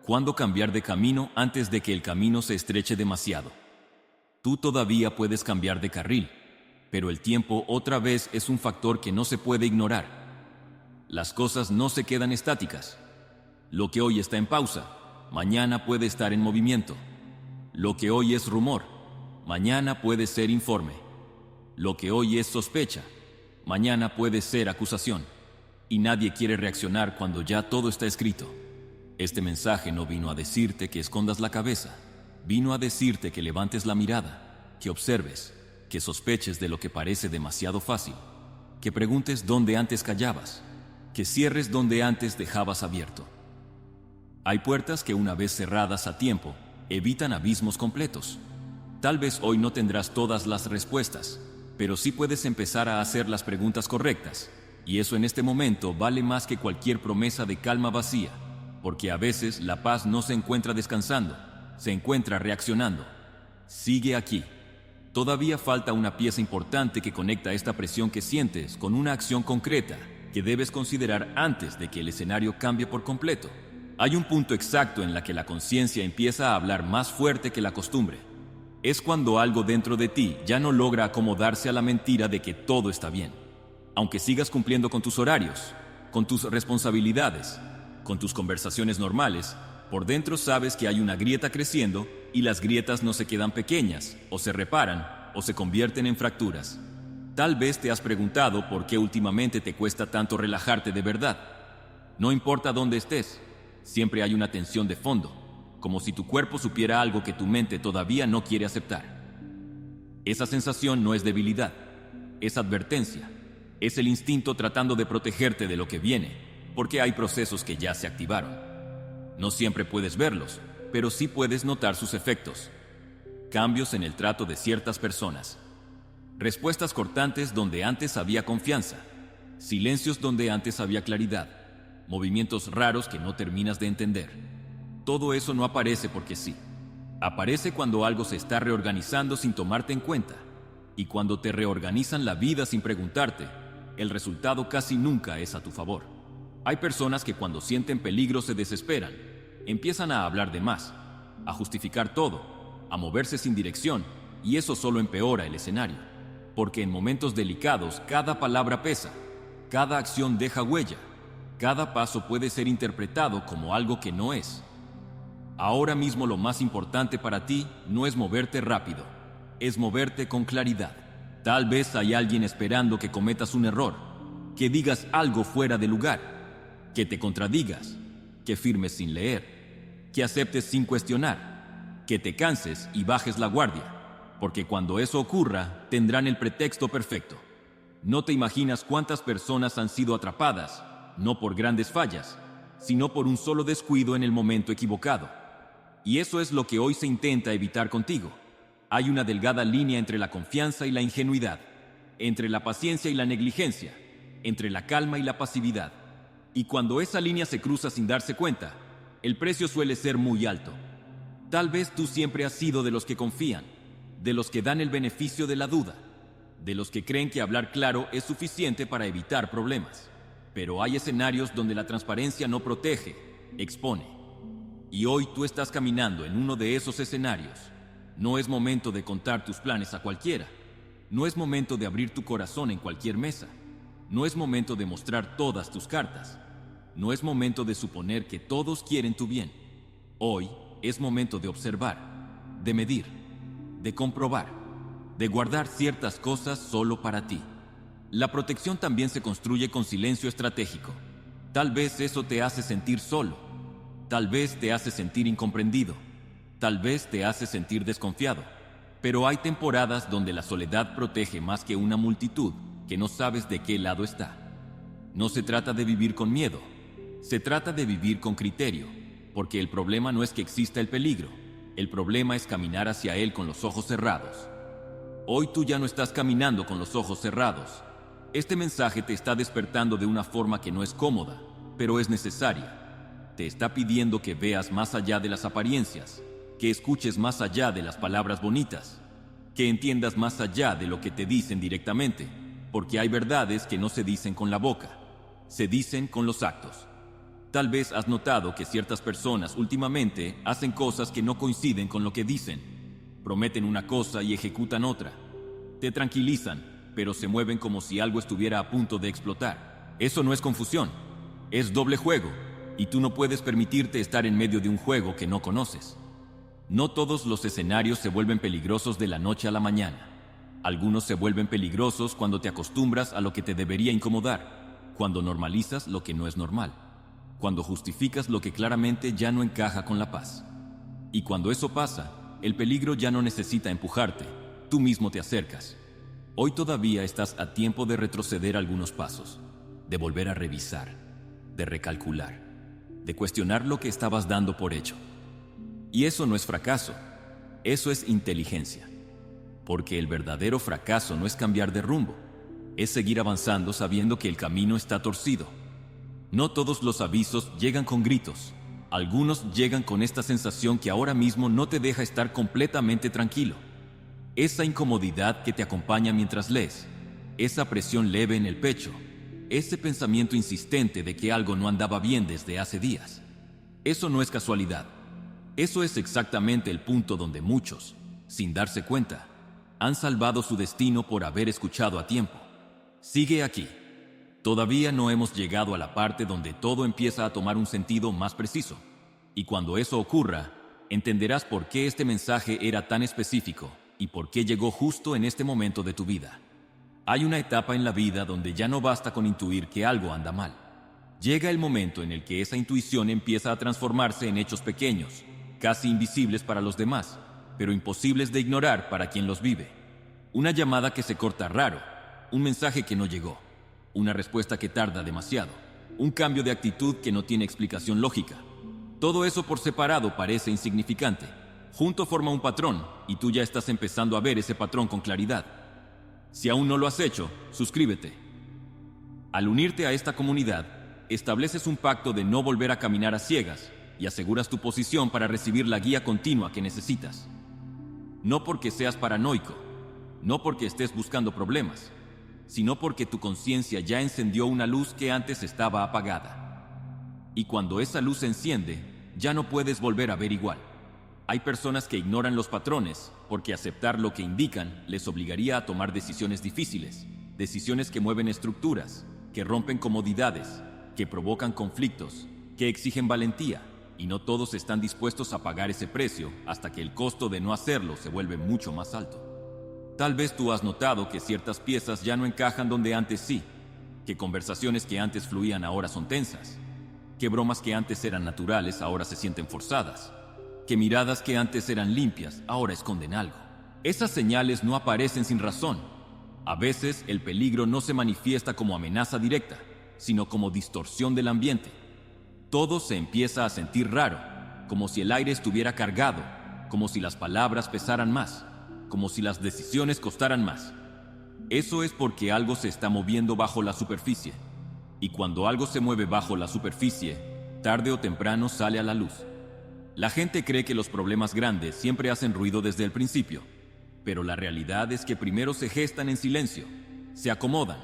cuándo cambiar de camino antes de que el camino se estreche demasiado. Tú todavía puedes cambiar de carril, pero el tiempo otra vez es un factor que no se puede ignorar. Las cosas no se quedan estáticas. Lo que hoy está en pausa, mañana puede estar en movimiento. Lo que hoy es rumor, mañana puede ser informe. Lo que hoy es sospecha, mañana puede ser acusación. Y nadie quiere reaccionar cuando ya todo está escrito. Este mensaje no vino a decirte que escondas la cabeza. Vino a decirte que levantes la mirada, que observes, que sospeches de lo que parece demasiado fácil, que preguntes dónde antes callabas, que cierres donde antes dejabas abierto. Hay puertas que una vez cerradas a tiempo, evitan abismos completos. Tal vez hoy no tendrás todas las respuestas, pero sí puedes empezar a hacer las preguntas correctas, y eso en este momento vale más que cualquier promesa de calma vacía, porque a veces la paz no se encuentra descansando, se encuentra reaccionando. Sigue aquí. Todavía falta una pieza importante que conecta esta presión que sientes con una acción concreta que debes considerar antes de que el escenario cambie por completo. Hay un punto exacto en la que la conciencia empieza a hablar más fuerte que la costumbre. Es cuando algo dentro de ti ya no logra acomodarse a la mentira de que todo está bien. Aunque sigas cumpliendo con tus horarios, con tus responsabilidades, con tus conversaciones normales, por dentro sabes que hay una grieta creciendo y las grietas no se quedan pequeñas, o se reparan, o se convierten en fracturas. Tal vez te has preguntado por qué últimamente te cuesta tanto relajarte de verdad. No importa dónde estés, siempre hay una tensión de fondo, como si tu cuerpo supiera algo que tu mente todavía no quiere aceptar. Esa sensación no es debilidad, es advertencia, es el instinto tratando de protegerte de lo que viene, porque hay procesos que ya se activaron. No siempre puedes verlos, pero sí puedes notar sus efectos. Cambios en el trato de ciertas personas. Respuestas cortantes donde antes había confianza. Silencios donde antes había claridad. Movimientos raros que no terminas de entender. Todo eso no aparece porque sí. Aparece cuando algo se está reorganizando sin tomarte en cuenta. Y cuando te reorganizan la vida sin preguntarte, el resultado casi nunca es a tu favor. Hay personas que cuando sienten peligro se desesperan, empiezan a hablar de más, a justificar todo, a moverse sin dirección, y eso solo empeora el escenario. Porque en momentos delicados cada palabra pesa, cada acción deja huella, cada paso puede ser interpretado como algo que no es. Ahora mismo lo más importante para ti no es moverte rápido, es moverte con claridad. Tal vez hay alguien esperando que cometas un error, que digas algo fuera de lugar, que te contradigas, que firmes sin leer, que aceptes sin cuestionar, que te canses y bajes la guardia, porque cuando eso ocurra, tendrán el pretexto perfecto. No te imaginas cuántas personas han sido atrapadas, no por grandes fallas, sino por un solo descuido en el momento equivocado. Y eso es lo que hoy se intenta evitar contigo. Hay una delgada línea entre la confianza y la ingenuidad, entre la paciencia y la negligencia, entre la calma y la pasividad. Y cuando esa línea se cruza sin darse cuenta, el precio suele ser muy alto. Tal vez tú siempre has sido de los que confían, de los que dan el beneficio de la duda, de los que creen que hablar claro es suficiente para evitar problemas. Pero hay escenarios donde la transparencia no protege, expone. Y hoy tú estás caminando en uno de esos escenarios. No es momento de contar tus planes a cualquiera. No es momento de abrir tu corazón en cualquier mesa. No es momento de mostrar todas tus cartas. No es momento de suponer que todos quieren tu bien. Hoy es momento de observar, de medir, de comprobar, de guardar ciertas cosas solo para ti. La protección también se construye con silencio estratégico. Tal vez eso te hace sentir solo. Tal vez te hace sentir incomprendido. Tal vez te hace sentir desconfiado. Pero hay temporadas donde la soledad protege más que una multitud que no sabes de qué lado está. No se trata de vivir con miedo. Se trata de vivir con criterio, porque el problema no es que exista el peligro, el problema es caminar hacia él con los ojos cerrados. Hoy tú ya no estás caminando con los ojos cerrados. Este mensaje te está despertando de una forma que no es cómoda, pero es necesaria. Te está pidiendo que veas más allá de las apariencias, que escuches más allá de las palabras bonitas, que entiendas más allá de lo que te dicen directamente, porque hay verdades que no se dicen con la boca, se dicen con los actos. Tal vez has notado que ciertas personas últimamente hacen cosas que no coinciden con lo que dicen. Prometen una cosa y ejecutan otra. Te tranquilizan, pero se mueven como si algo estuviera a punto de explotar. Eso no es confusión, es doble juego, y tú no puedes permitirte estar en medio de un juego que no conoces. No todos los escenarios se vuelven peligrosos de la noche a la mañana. Algunos se vuelven peligrosos cuando te acostumbras a lo que te debería incomodar, cuando normalizas lo que no es normal, cuando justificas lo que claramente ya no encaja con la paz. Y cuando eso pasa, el peligro ya no necesita empujarte, tú mismo te acercas. Hoy todavía estás a tiempo de retroceder algunos pasos, de volver a revisar, de recalcular, de cuestionar lo que estabas dando por hecho. Y eso no es fracaso, eso es inteligencia. Porque el verdadero fracaso no es cambiar de rumbo, es seguir avanzando sabiendo que el camino está torcido. No todos los avisos llegan con gritos. Algunos llegan con esta sensación que ahora mismo no te deja estar completamente tranquilo. Esa incomodidad que te acompaña mientras lees, esa presión leve en el pecho, ese pensamiento insistente de que algo no andaba bien desde hace días. Eso no es casualidad. Eso es exactamente el punto donde muchos, sin darse cuenta, han salvado su destino por haber escuchado a tiempo. Sigue aquí. Todavía no hemos llegado a la parte donde todo empieza a tomar un sentido más preciso. Y cuando eso ocurra, entenderás por qué este mensaje era tan específico y por qué llegó justo en este momento de tu vida. Hay una etapa en la vida donde ya no basta con intuir que algo anda mal. Llega el momento en el que esa intuición empieza a transformarse en hechos pequeños, casi invisibles para los demás, pero imposibles de ignorar para quien los vive. Una llamada que se corta raro, un mensaje que no llegó, una respuesta que tarda demasiado, un cambio de actitud que no tiene explicación lógica. Todo eso por separado parece insignificante. Junto forma un patrón y tú ya estás empezando a ver ese patrón con claridad. Si aún no lo has hecho, suscríbete. Al unirte a esta comunidad, estableces un pacto de no volver a caminar a ciegas y aseguras tu posición para recibir la guía continua que necesitas. No porque seas paranoico, no porque estés buscando problemas, sino porque tu conciencia ya encendió una luz que antes estaba apagada. Y cuando esa luz se enciende, ya no puedes volver a ver igual. Hay personas que ignoran los patrones porque aceptar lo que indican les obligaría a tomar decisiones difíciles, decisiones que mueven estructuras, que rompen comodidades, que provocan conflictos, que exigen valentía, y no todos están dispuestos a pagar ese precio hasta que el costo de no hacerlo se vuelve mucho más alto. Tal vez tú has notado que ciertas piezas ya no encajan donde antes sí, que conversaciones que antes fluían ahora son tensas, que bromas que antes eran naturales ahora se sienten forzadas, que miradas que antes eran limpias ahora esconden algo. Esas señales no aparecen sin razón. A veces el peligro no se manifiesta como amenaza directa, sino como distorsión del ambiente. Todo se empieza a sentir raro, como si el aire estuviera cargado, como si las palabras pesaran más, como si las decisiones costaran más. Eso es porque algo se está moviendo bajo la superficie. Y cuando algo se mueve bajo la superficie, tarde o temprano sale a la luz. La gente cree que los problemas grandes siempre hacen ruido desde el principio, pero la realidad es que primero se gestan en silencio, se acomodan,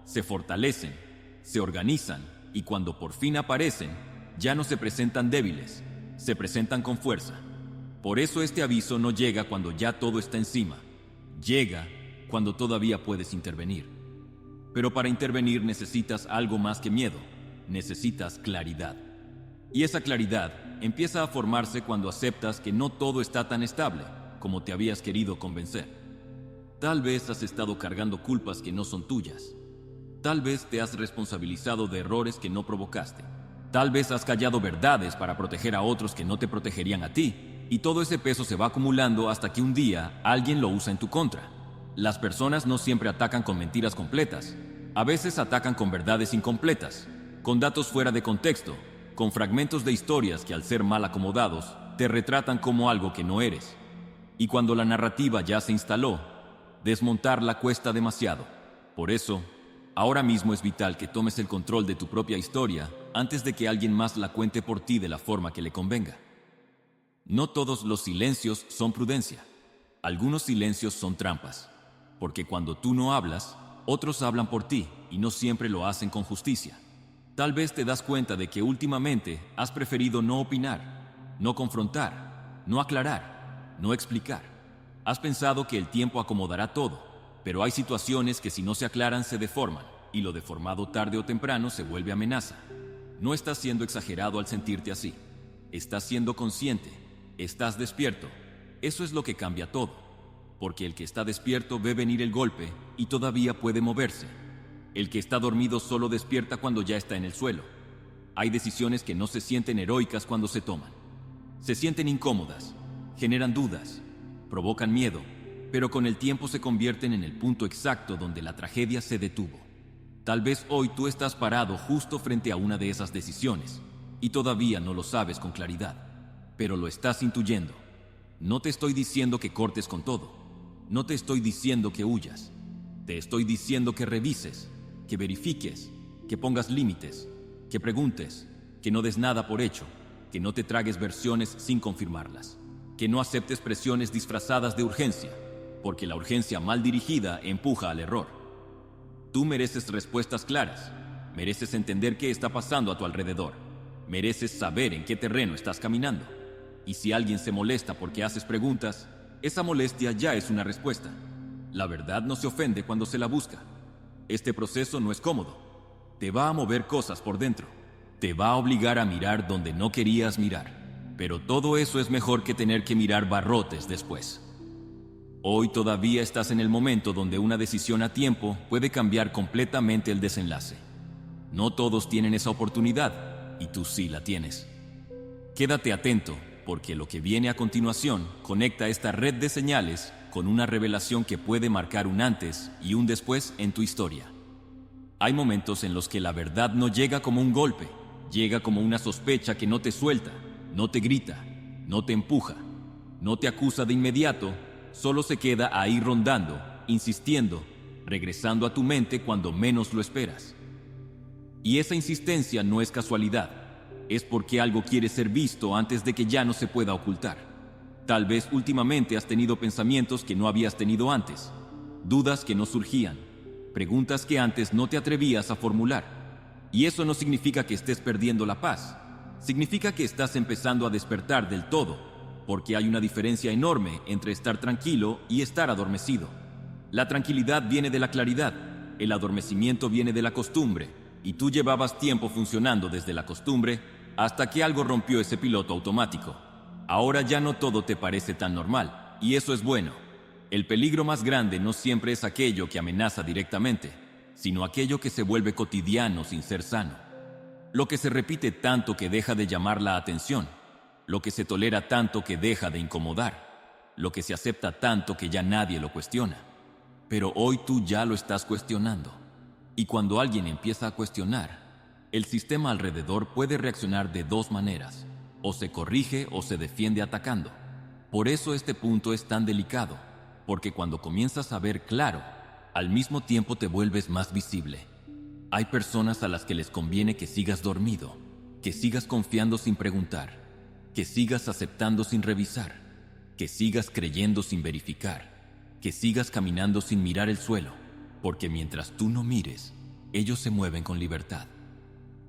se fortalecen, se organizan y cuando por fin aparecen, ya no se presentan débiles, se presentan con fuerza. Por eso este aviso no llega cuando ya todo está encima, llega cuando todavía puedes intervenir. Pero para intervenir necesitas algo más que miedo, necesitas claridad. Y esa claridad empieza a formarse cuando aceptas que no todo está tan estable como te habías querido convencer. Tal vez has estado cargando culpas que no son tuyas. Tal vez te has responsabilizado de errores que no provocaste. Tal vez has callado verdades para proteger a otros que no te protegerían a ti. Y todo ese peso se va acumulando hasta que un día alguien lo usa en tu contra. Las personas no siempre atacan con mentiras completas. A veces atacan con verdades incompletas, con datos fuera de contexto, con fragmentos de historias que al ser mal acomodados, te retratan como algo que no eres. Y cuando la narrativa ya se instaló, desmontarla cuesta demasiado. Por eso, ahora mismo es vital que tomes el control de tu propia historia antes de que alguien más la cuente por ti de la forma que le convenga. No todos los silencios son prudencia. Algunos silencios son trampas, porque cuando tú no hablas, otros hablan por ti y no siempre lo hacen con justicia. Tal vez te das cuenta de que últimamente has preferido no opinar, no confrontar, no aclarar, no explicar. Has pensado que el tiempo acomodará todo, pero hay situaciones que si no se aclaran se deforman, y lo deformado tarde o temprano se vuelve amenaza. No estás siendo exagerado al sentirte así. Estás siendo consciente, estás despierto. Eso es lo que cambia todo, porque el que está despierto ve venir el golpe y todavía puede moverse. El que está dormido solo despierta cuando ya está en el suelo. Hay decisiones que no se sienten heroicas cuando se toman. Se sienten incómodas, generan dudas, provocan miedo, pero con el tiempo se convierten en el punto exacto donde la tragedia se detuvo. Tal vez hoy tú estás parado justo frente a una de esas decisiones y todavía no lo sabes con claridad, pero lo estás intuyendo. No te estoy diciendo que cortes con todo, no te estoy diciendo que huyas, te estoy diciendo que revises, que verifiques, que pongas límites, que preguntes, que no des nada por hecho, que no te tragues versiones sin confirmarlas, que no aceptes presiones disfrazadas de urgencia, porque la urgencia mal dirigida empuja al error. Tú mereces respuestas claras, mereces entender qué está pasando a tu alrededor, mereces saber en qué terreno estás caminando. Y si alguien se molesta porque haces preguntas, esa molestia ya es una respuesta. La verdad no se ofende cuando se la busca. Este proceso no es cómodo. Te va a mover cosas por dentro. Te va a obligar a mirar donde no querías mirar. Pero todo eso es mejor que tener que mirar barrotes después. Hoy todavía estás en el momento donde una decisión a tiempo puede cambiar completamente el desenlace. No todos tienen esa oportunidad, y tú sí la tienes. Quédate atento, porque lo que viene a continuación conecta esta red de señales con una revelación que puede marcar un antes y un después en tu historia. Hay momentos en los que la verdad no llega como un golpe, llega como una sospecha que no te suelta, no te grita, no te empuja, no te acusa de inmediato, solo se queda ahí rondando, insistiendo, regresando a tu mente cuando menos lo esperas. Y esa insistencia no es casualidad, es porque algo quiere ser visto antes de que ya no se pueda ocultar. Tal vez últimamente has tenido pensamientos que no habías tenido antes, dudas que no surgían, preguntas que antes no te atrevías a formular. Y eso no significa que estés perdiendo la paz, significa que estás empezando a despertar del todo, porque hay una diferencia enorme entre estar tranquilo y estar adormecido. La tranquilidad viene de la claridad, el adormecimiento viene de la costumbre, y tú llevabas tiempo funcionando desde la costumbre hasta que algo rompió ese piloto automático. Ahora ya no todo te parece tan normal, y eso es bueno. El peligro más grande no siempre es aquello que amenaza directamente, sino aquello que se vuelve cotidiano sin ser sano. Lo que se repite tanto que deja de llamar la atención, lo que se tolera tanto que deja de incomodar, lo que se acepta tanto que ya nadie lo cuestiona. Pero hoy tú ya lo estás cuestionando. Y cuando alguien empieza a cuestionar, el sistema alrededor puede reaccionar de dos maneras: o se corrige o se defiende atacando. Por eso este punto es tan delicado, porque cuando comienzas a ver claro, al mismo tiempo te vuelves más visible. Hay personas a las que les conviene que sigas dormido, que sigas confiando sin preguntar, que sigas aceptando sin revisar, que sigas creyendo sin verificar, que sigas caminando sin mirar el suelo, porque mientras tú no mires, ellos se mueven con libertad.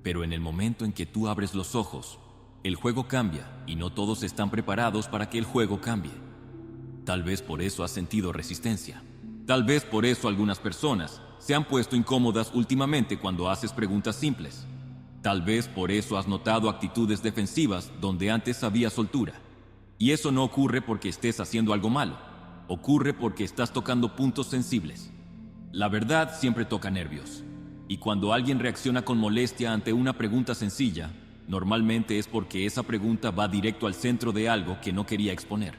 Pero en el momento en que tú abres los ojos, el juego cambia y no todos están preparados para que el juego cambie. Tal vez por eso has sentido resistencia. Tal vez por eso algunas personas se han puesto incómodas últimamente cuando haces preguntas simples. Tal vez por eso has notado actitudes defensivas donde antes había soltura. Y eso no ocurre porque estés haciendo algo malo. Ocurre porque estás tocando puntos sensibles. La verdad siempre toca nervios. Y cuando alguien reacciona con molestia ante una pregunta sencilla, normalmente es porque esa pregunta va directo al centro de algo que no quería exponer.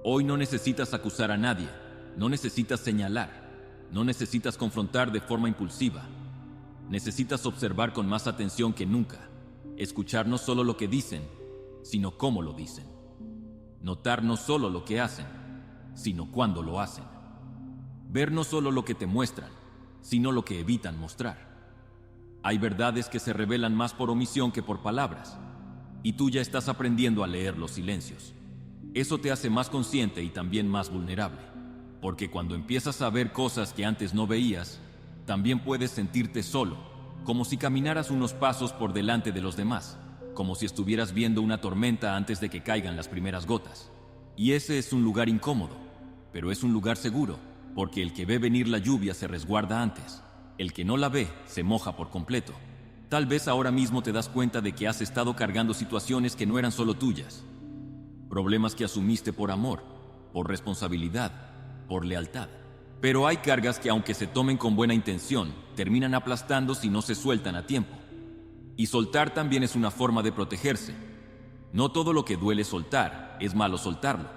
Hoy no necesitas acusar a nadie, no necesitas señalar, no necesitas confrontar de forma impulsiva. Necesitas observar con más atención que nunca, escuchar no solo lo que dicen, sino cómo lo dicen. Notar no solo lo que hacen, sino cuándo lo hacen. Ver no solo lo que te muestran, sino lo que evitan mostrar. Hay verdades que se revelan más por omisión que por palabras, y tú ya estás aprendiendo a leer los silencios. Eso te hace más consciente y también más vulnerable, porque cuando empiezas a ver cosas que antes no veías, también puedes sentirte solo, como si caminaras unos pasos por delante de los demás, como si estuvieras viendo una tormenta antes de que caigan las primeras gotas. Y ese es un lugar incómodo, pero es un lugar seguro, porque el que ve venir la lluvia se resguarda antes. El que no la ve se moja por completo. Tal vez ahora mismo te das cuenta de que has estado cargando situaciones que no eran solo tuyas. Problemas que asumiste por amor, por responsabilidad, por lealtad. Pero hay cargas que, aunque se tomen con buena intención, terminan aplastando si no se sueltan a tiempo. Y soltar también es una forma de protegerse. No todo lo que duele soltar es malo soltarlo.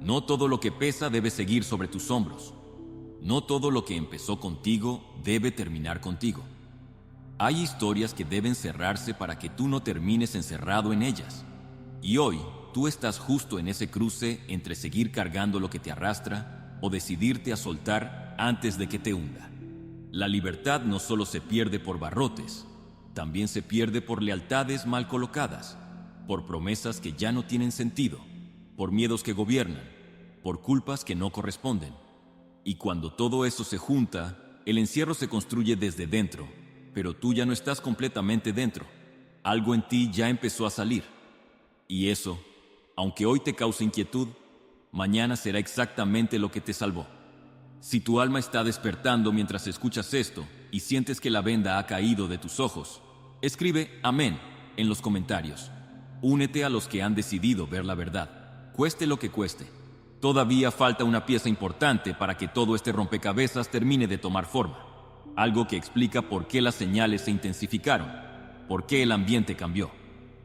No todo lo que pesa debe seguir sobre tus hombros. No todo lo que empezó contigo debe terminar contigo. Hay historias que deben cerrarse para que tú no termines encerrado en ellas. Y hoy, tú estás justo en ese cruce entre seguir cargando lo que te arrastra o decidirte a soltar antes de que te hunda. La libertad no solo se pierde por barrotes, también se pierde por lealtades mal colocadas, por promesas que ya no tienen sentido, por miedos que gobiernan, por culpas que no corresponden. Y cuando todo eso se junta, el encierro se construye desde dentro, pero tú ya no estás completamente dentro. Algo en ti ya empezó a salir. Y eso, aunque hoy te cause inquietud, mañana será exactamente lo que te salvó. Si tu alma está despertando mientras escuchas esto y sientes que la venda ha caído de tus ojos, escribe amén en los comentarios. Únete a los que han decidido ver la verdad, cueste lo que cueste. Todavía falta una pieza importante para que todo este rompecabezas termine de tomar forma. Algo que explica por qué las señales se intensificaron, por qué el ambiente cambió,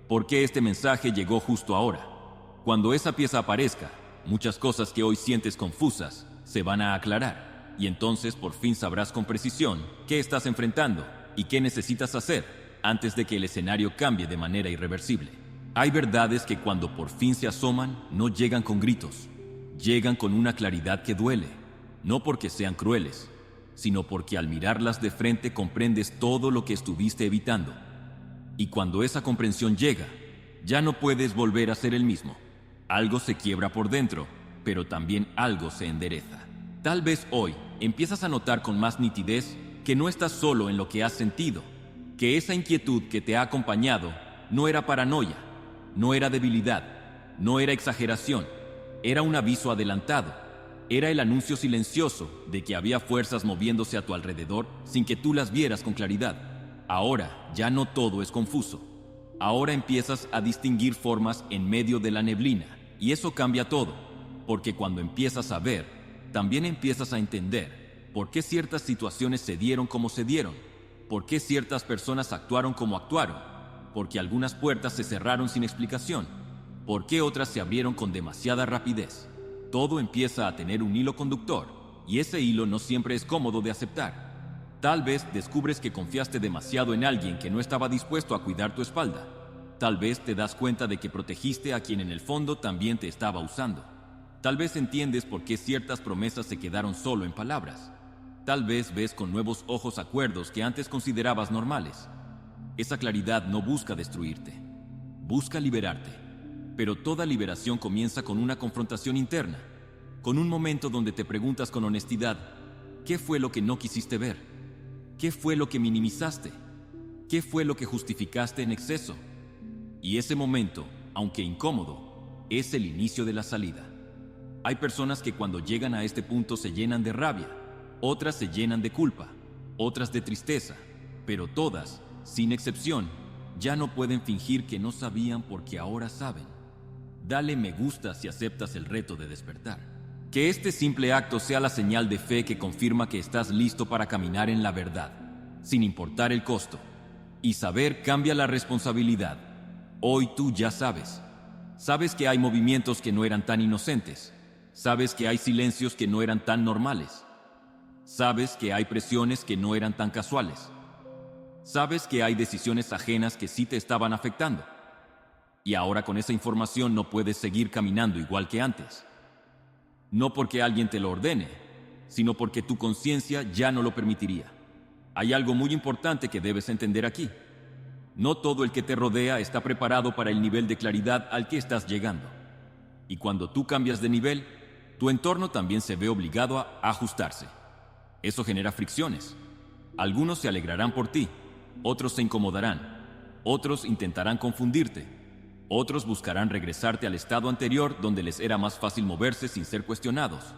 por qué este mensaje llegó justo ahora. Cuando esa pieza aparezca, muchas cosas que hoy sientes confusas se van a aclarar, y entonces por fin sabrás con precisión qué estás enfrentando y qué necesitas hacer antes de que el escenario cambie de manera irreversible. Hay verdades que cuando por fin se asoman no llegan con gritos, llegan con una claridad que duele, no porque sean crueles, sino porque al mirarlas de frente comprendes todo lo que estuviste evitando. Y cuando esa comprensión llega, ya no puedes volver a ser el mismo. Algo se quiebra por dentro, pero también algo se endereza. Tal vez hoy empiezas a notar con más nitidez que no estás solo en lo que has sentido, que esa inquietud que te ha acompañado no era paranoia, no era debilidad, no era exageración, era un aviso adelantado, era el anuncio silencioso de que había fuerzas moviéndose a tu alrededor sin que tú las vieras con claridad. Ahora ya no todo es confuso. Ahora empiezas a distinguir formas en medio de la neblina, y eso cambia todo, porque cuando empiezas a ver, también empiezas a entender por qué ciertas situaciones se dieron como se dieron, por qué ciertas personas actuaron como actuaron, porque algunas puertas se cerraron sin explicación, por qué otras se abrieron con demasiada rapidez. Todo empieza a tener un hilo conductor, y ese hilo no siempre es cómodo de aceptar. Tal vez descubres que confiaste demasiado en alguien que no estaba dispuesto a cuidar tu espalda. Tal vez te das cuenta de que protegiste a quien en el fondo también te estaba usando. Tal vez entiendes por qué ciertas promesas se quedaron solo en palabras. Tal vez ves con nuevos ojos acuerdos que antes considerabas normales. Esa claridad no busca destruirte, busca liberarte. Pero toda liberación comienza con una confrontación interna, con un momento donde te preguntas con honestidad, ¿qué fue lo que no quisiste ver? ¿Qué fue lo que minimizaste? ¿Qué fue lo que justificaste en exceso? Y ese momento, aunque incómodo, es el inicio de la salida. Hay personas que cuando llegan a este punto se llenan de rabia, otras se llenan de culpa, otras de tristeza, pero todas, sin excepción, ya no pueden fingir que no sabían porque ahora saben. Dale me gusta si aceptas el reto de despertar. Que este simple acto sea la señal de fe que confirma que estás listo para caminar en la verdad, sin importar el costo. Y saber cambia la responsabilidad. Hoy tú ya sabes. Sabes que hay movimientos que no eran tan inocentes. Sabes que hay silencios que no eran tan normales. Sabes que hay presiones que no eran tan casuales. Sabes que hay decisiones ajenas que sí te estaban afectando. Y ahora con esa información no puedes seguir caminando igual que antes. No porque alguien te lo ordene, sino porque tu conciencia ya no lo permitiría. Hay algo muy importante que debes entender aquí. No todo el que te rodea está preparado para el nivel de claridad al que estás llegando. Y cuando tú cambias de nivel, tu entorno también se ve obligado a ajustarse. Eso genera fricciones. Algunos se alegrarán por ti, otros se incomodarán, otros intentarán confundirte. Otros buscarán regresarte al estado anterior donde les era más fácil moverse sin ser cuestionados.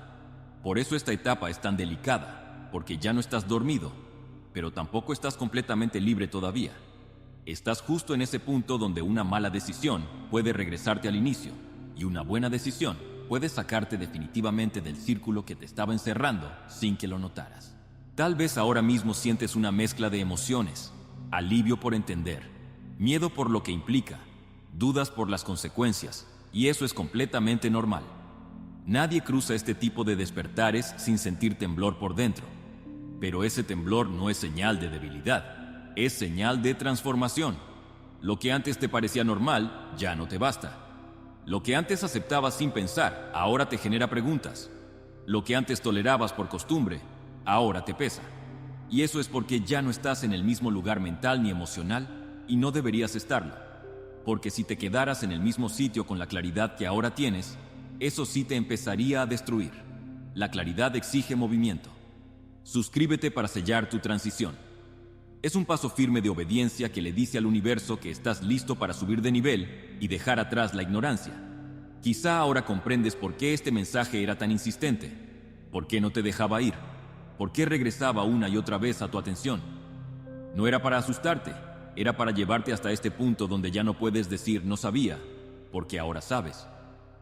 Por eso esta etapa es tan delicada, porque ya no estás dormido, pero tampoco estás completamente libre todavía. Estás justo en ese punto donde una mala decisión puede regresarte al inicio, y una buena decisión puede sacarte definitivamente del círculo que te estaba encerrando sin que lo notaras. Tal vez ahora mismo sientes una mezcla de emociones, alivio por entender, miedo por lo que implica, dudas por las consecuencias, y eso es completamente normal. Nadie cruza este tipo de despertares sin sentir temblor por dentro. Pero ese temblor no es señal de debilidad, es señal de transformación. Lo que antes te parecía normal, ya no te basta. Lo que antes aceptabas sin pensar, ahora te genera preguntas. Lo que antes tolerabas por costumbre, ahora te pesa. Y eso es porque ya no estás en el mismo lugar mental ni emocional, y no deberías estarlo. Porque si te quedaras en el mismo sitio con la claridad que ahora tienes, eso sí te empezaría a destruir. La claridad exige movimiento. Suscríbete para sellar tu transición. Es un paso firme de obediencia que le dice al universo que estás listo para subir de nivel y dejar atrás la ignorancia. Quizá ahora comprendes por qué este mensaje era tan insistente, por qué no te dejaba ir, por qué regresaba una y otra vez a tu atención. No era para asustarte, era para llevarte hasta este punto donde ya no puedes decir no sabía, porque ahora sabes.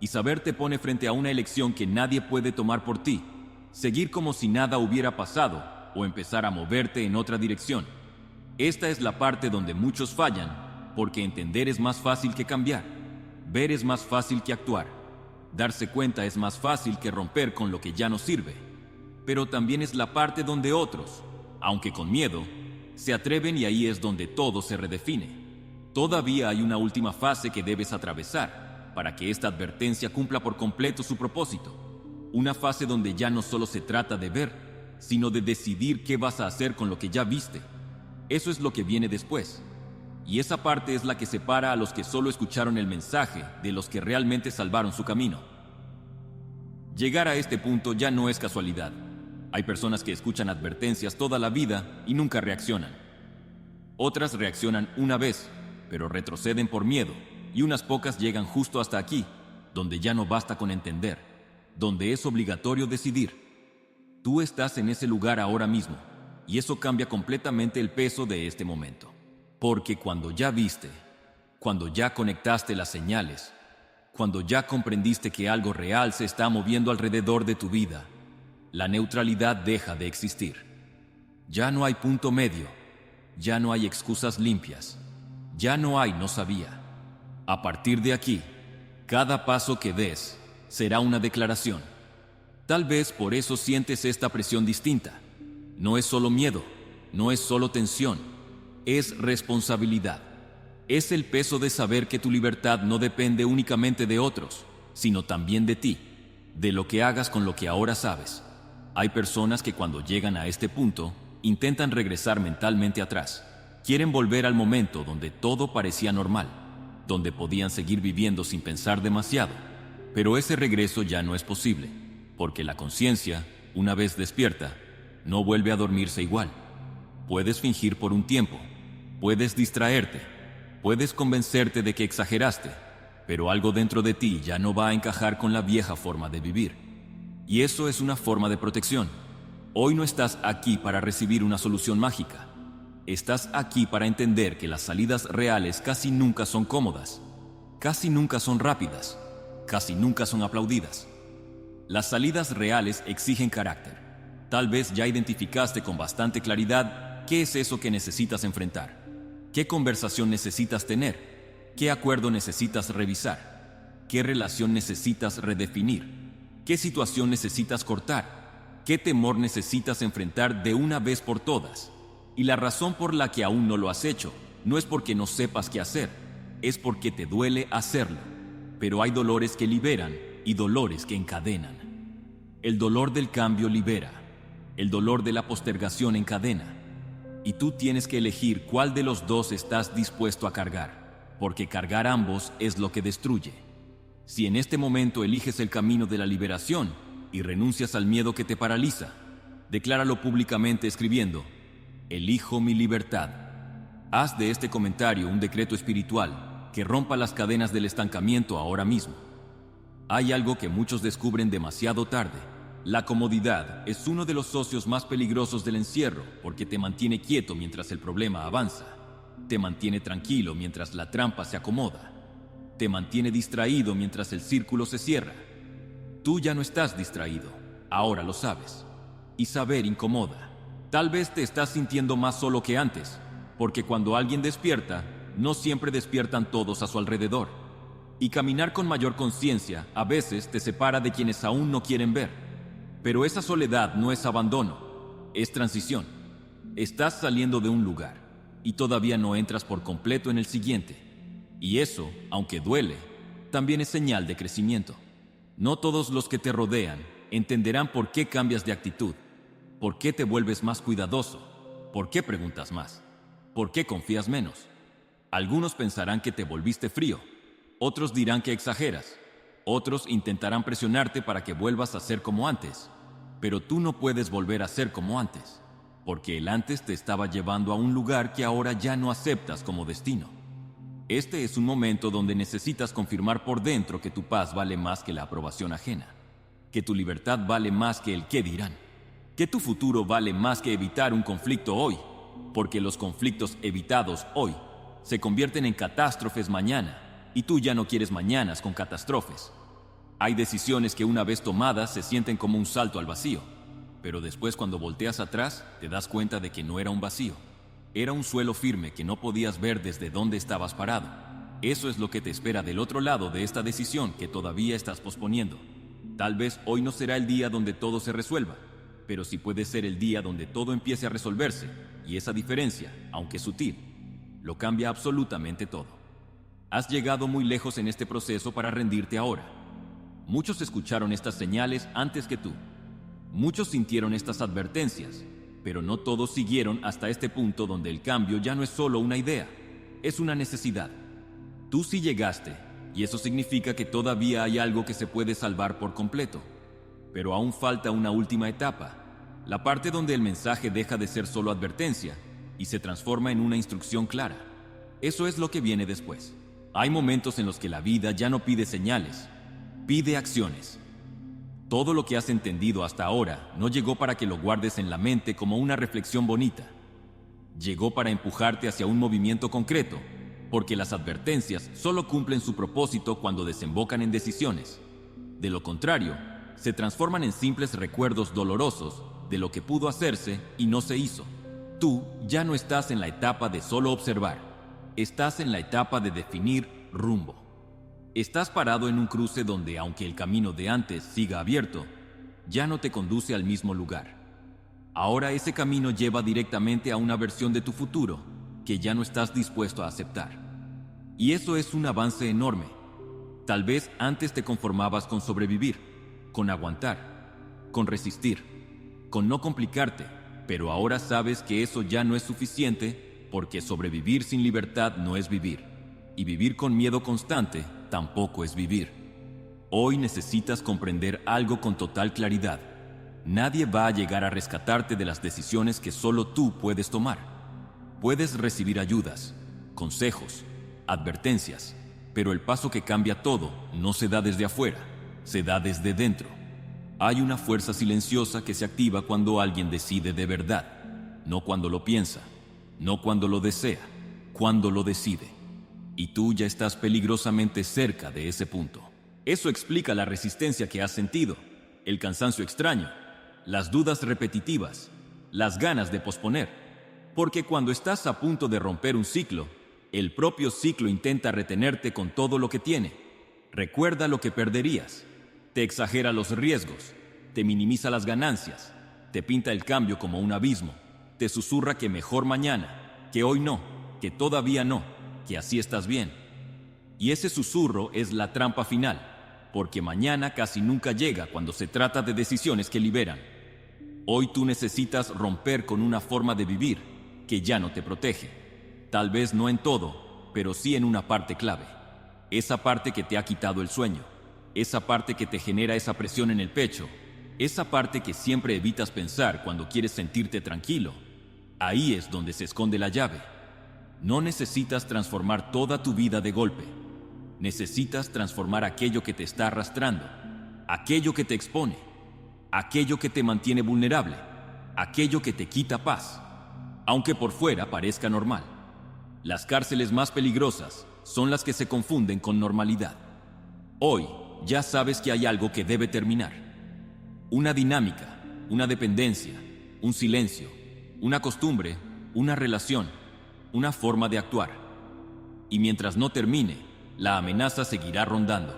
Y saber te pone frente a una elección que nadie puede tomar por ti, seguir como si nada hubiera pasado o empezar a moverte en otra dirección. Esta es la parte donde muchos fallan, porque entender es más fácil que cambiar, ver es más fácil que actuar, darse cuenta es más fácil que romper con lo que ya no sirve. Pero también es la parte donde otros, aunque con miedo, se atreven y ahí es donde todo se redefine. Todavía hay una última fase que debes atravesar para que esta advertencia cumpla por completo su propósito. Una fase donde ya no solo se trata de ver, sino de decidir qué vas a hacer con lo que ya viste. Eso es lo que viene después. Y esa parte es la que separa a los que solo escucharon el mensaje de los que realmente salvaron su camino. Llegar a este punto ya no es casualidad. Hay personas que escuchan advertencias toda la vida y nunca reaccionan. Otras reaccionan una vez, pero retroceden por miedo, y unas pocas llegan justo hasta aquí, donde ya no basta con entender, donde es obligatorio decidir. Tú estás en ese lugar ahora mismo. Y eso cambia completamente el peso de este momento. Porque cuando ya viste, cuando ya conectaste las señales, cuando ya comprendiste que algo real se está moviendo alrededor de tu vida, la neutralidad deja de existir. Ya no hay punto medio, ya no hay excusas limpias, ya no hay no sabía. A partir de aquí, cada paso que des será una declaración. Tal vez por eso sientes esta presión distinta. No es solo miedo, no es solo tensión, es responsabilidad. Es el peso de saber que tu libertad no depende únicamente de otros, sino también de ti, de lo que hagas con lo que ahora sabes. Hay personas que cuando llegan a este punto, intentan regresar mentalmente atrás. Quieren volver al momento donde todo parecía normal, donde podían seguir viviendo sin pensar demasiado. Pero ese regreso ya no es posible, porque la conciencia, una vez despierta, no vuelve a dormirse igual. Puedes fingir por un tiempo, puedes distraerte, puedes convencerte de que exageraste, pero algo dentro de ti ya no va a encajar con la vieja forma de vivir. Y eso es una forma de protección. Hoy no estás aquí para recibir una solución mágica. Estás aquí para entender que las salidas reales casi nunca son cómodas, casi nunca son rápidas, casi nunca son aplaudidas. Las salidas reales exigen carácter. Tal vez ya identificaste con bastante claridad qué es eso que necesitas enfrentar, qué conversación necesitas tener, qué acuerdo necesitas revisar, qué relación necesitas redefinir, qué situación necesitas cortar, qué temor necesitas enfrentar de una vez por todas. Y la razón por la que aún no lo has hecho no es porque no sepas qué hacer, es porque te duele hacerlo. Pero hay dolores que liberan y dolores que encadenan. El dolor del cambio libera. El dolor de la postergación encadena. Y tú tienes que elegir cuál de los dos estás dispuesto a cargar, porque cargar ambos es lo que destruye. Si en este momento eliges el camino de la liberación y renuncias al miedo que te paraliza, decláralo públicamente escribiendo: elijo mi libertad. Haz de este comentario un decreto espiritual que rompa las cadenas del estancamiento ahora mismo. Hay algo que muchos descubren demasiado tarde. La comodidad es uno de los socios más peligrosos del encierro porque te mantiene quieto mientras el problema avanza. Te mantiene tranquilo mientras la trampa se acomoda. Te mantiene distraído mientras el círculo se cierra. Tú ya no estás distraído, ahora lo sabes. Y saber incomoda. Tal vez te estás sintiendo más solo que antes, porque cuando alguien despierta, no siempre despiertan todos a su alrededor. Y caminar con mayor conciencia a veces te separa de quienes aún no quieren ver. Pero esa soledad no es abandono, es transición. Estás saliendo de un lugar y todavía no entras por completo en el siguiente. Y eso, aunque duele, también es señal de crecimiento. No todos los que te rodean entenderán por qué cambias de actitud, por qué te vuelves más cuidadoso, por qué preguntas más, por qué confías menos. Algunos pensarán que te volviste frío, otros dirán que exageras. Otros intentarán presionarte para que vuelvas a ser como antes, pero tú no puedes volver a ser como antes, porque el antes te estaba llevando a un lugar que ahora ya no aceptas como destino. Este es un momento donde necesitas confirmar por dentro que tu paz vale más que la aprobación ajena, que tu libertad vale más que el qué dirán, que tu futuro vale más que evitar un conflicto hoy, porque los conflictos evitados hoy se convierten en catástrofes mañana, y tú ya no quieres mañanas con catástrofes. Hay decisiones que una vez tomadas se sienten como un salto al vacío, pero después cuando volteas atrás te das cuenta de que no era un vacío. Era un suelo firme que no podías ver desde donde estabas parado. Eso es lo que te espera del otro lado de esta decisión que todavía estás posponiendo. Tal vez hoy no será el día donde todo se resuelva, pero sí puede ser el día donde todo empiece a resolverse, y esa diferencia, aunque sutil, lo cambia absolutamente todo. Has llegado muy lejos en este proceso para rendirte ahora. Muchos escucharon estas señales antes que tú. Muchos sintieron estas advertencias, pero no todos siguieron hasta este punto donde el cambio ya no es solo una idea, es una necesidad. Tú sí llegaste, y eso significa que todavía hay algo que se puede salvar por completo. Pero aún falta una última etapa, la parte donde el mensaje deja de ser solo advertencia y se transforma en una instrucción clara. Eso es lo que viene después. Hay momentos en los que la vida ya no pide señales, pide acciones. Todo lo que has entendido hasta ahora no llegó para que lo guardes en la mente como una reflexión bonita. Llegó para empujarte hacia un movimiento concreto, porque las advertencias solo cumplen su propósito cuando desembocan en decisiones. De lo contrario, se transforman en simples recuerdos dolorosos de lo que pudo hacerse y no se hizo. Tú ya no estás en la etapa de solo observar, estás en la etapa de definir rumbo. Estás parado en un cruce donde, aunque el camino de antes siga abierto, ya no te conduce al mismo lugar. Ahora ese camino lleva directamente a una versión de tu futuro que ya no estás dispuesto a aceptar. Y eso es un avance enorme. Tal vez antes te conformabas con sobrevivir, con aguantar, con resistir, con no complicarte, pero ahora sabes que eso ya no es suficiente porque sobrevivir sin libertad no es vivir, y vivir con miedo constante tampoco es vivir. Hoy necesitas comprender algo con total claridad. Nadie va a llegar a rescatarte de las decisiones que solo tú puedes tomar. Puedes recibir ayudas, consejos, advertencias, pero el paso que cambia todo no se da desde afuera, se da desde dentro. Hay una fuerza silenciosa que se activa cuando alguien decide de verdad, no cuando lo piensa, no cuando lo desea, cuando lo decide. Y tú ya estás peligrosamente cerca de ese punto. Eso explica la resistencia que has sentido, el cansancio extraño, las dudas repetitivas, las ganas de posponer. Porque cuando estás a punto de romper un ciclo, el propio ciclo intenta retenerte con todo lo que tiene. Recuerda lo que perderías, te exagera los riesgos, te minimiza las ganancias, te pinta el cambio como un abismo, te susurra que mejor mañana, que hoy no, que todavía no, que así estás bien. Y ese susurro es la trampa final, porque mañana casi nunca llega cuando se trata de decisiones que liberan. Hoy tú necesitas romper con una forma de vivir que ya no te protege. Tal vez no en todo, pero sí en una parte clave. Esa parte que te ha quitado el sueño, esa parte que te genera esa presión en el pecho, esa parte que siempre evitas pensar cuando quieres sentirte tranquilo. Ahí es donde se esconde la llave. No necesitas transformar toda tu vida de golpe. Necesitas transformar aquello que te está arrastrando, aquello que te expone, aquello que te mantiene vulnerable, aquello que te quita paz, aunque por fuera parezca normal. Las cárceles más peligrosas son las que se confunden con normalidad. Hoy ya sabes que hay algo que debe terminar. Una dinámica, una dependencia, un silencio, una costumbre, una relación, una forma de actuar. Y mientras no termine, la amenaza seguirá rondando.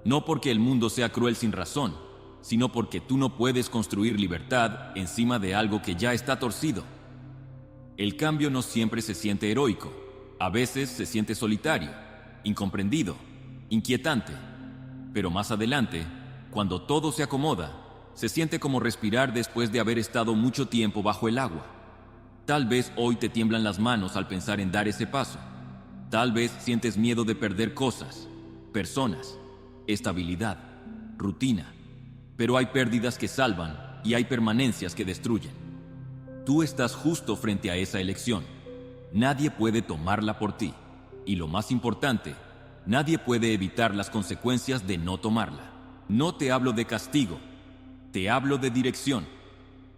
No porque el mundo sea cruel sin razón, sino porque tú no puedes construir libertad encima de algo que ya está torcido. El cambio no siempre se siente heroico. A veces se siente solitario, incomprendido, inquietante. Pero más adelante, cuando todo se acomoda, se siente como respirar después de haber estado mucho tiempo bajo el agua. Tal vez hoy te tiemblan las manos al pensar en dar ese paso. Tal vez sientes miedo de perder cosas, personas, estabilidad, rutina. Pero hay pérdidas que salvan y hay permanencias que destruyen. Tú estás justo frente a esa elección. Nadie puede tomarla por ti. Y lo más importante, nadie puede evitar las consecuencias de no tomarla. No te hablo de castigo, te hablo de dirección,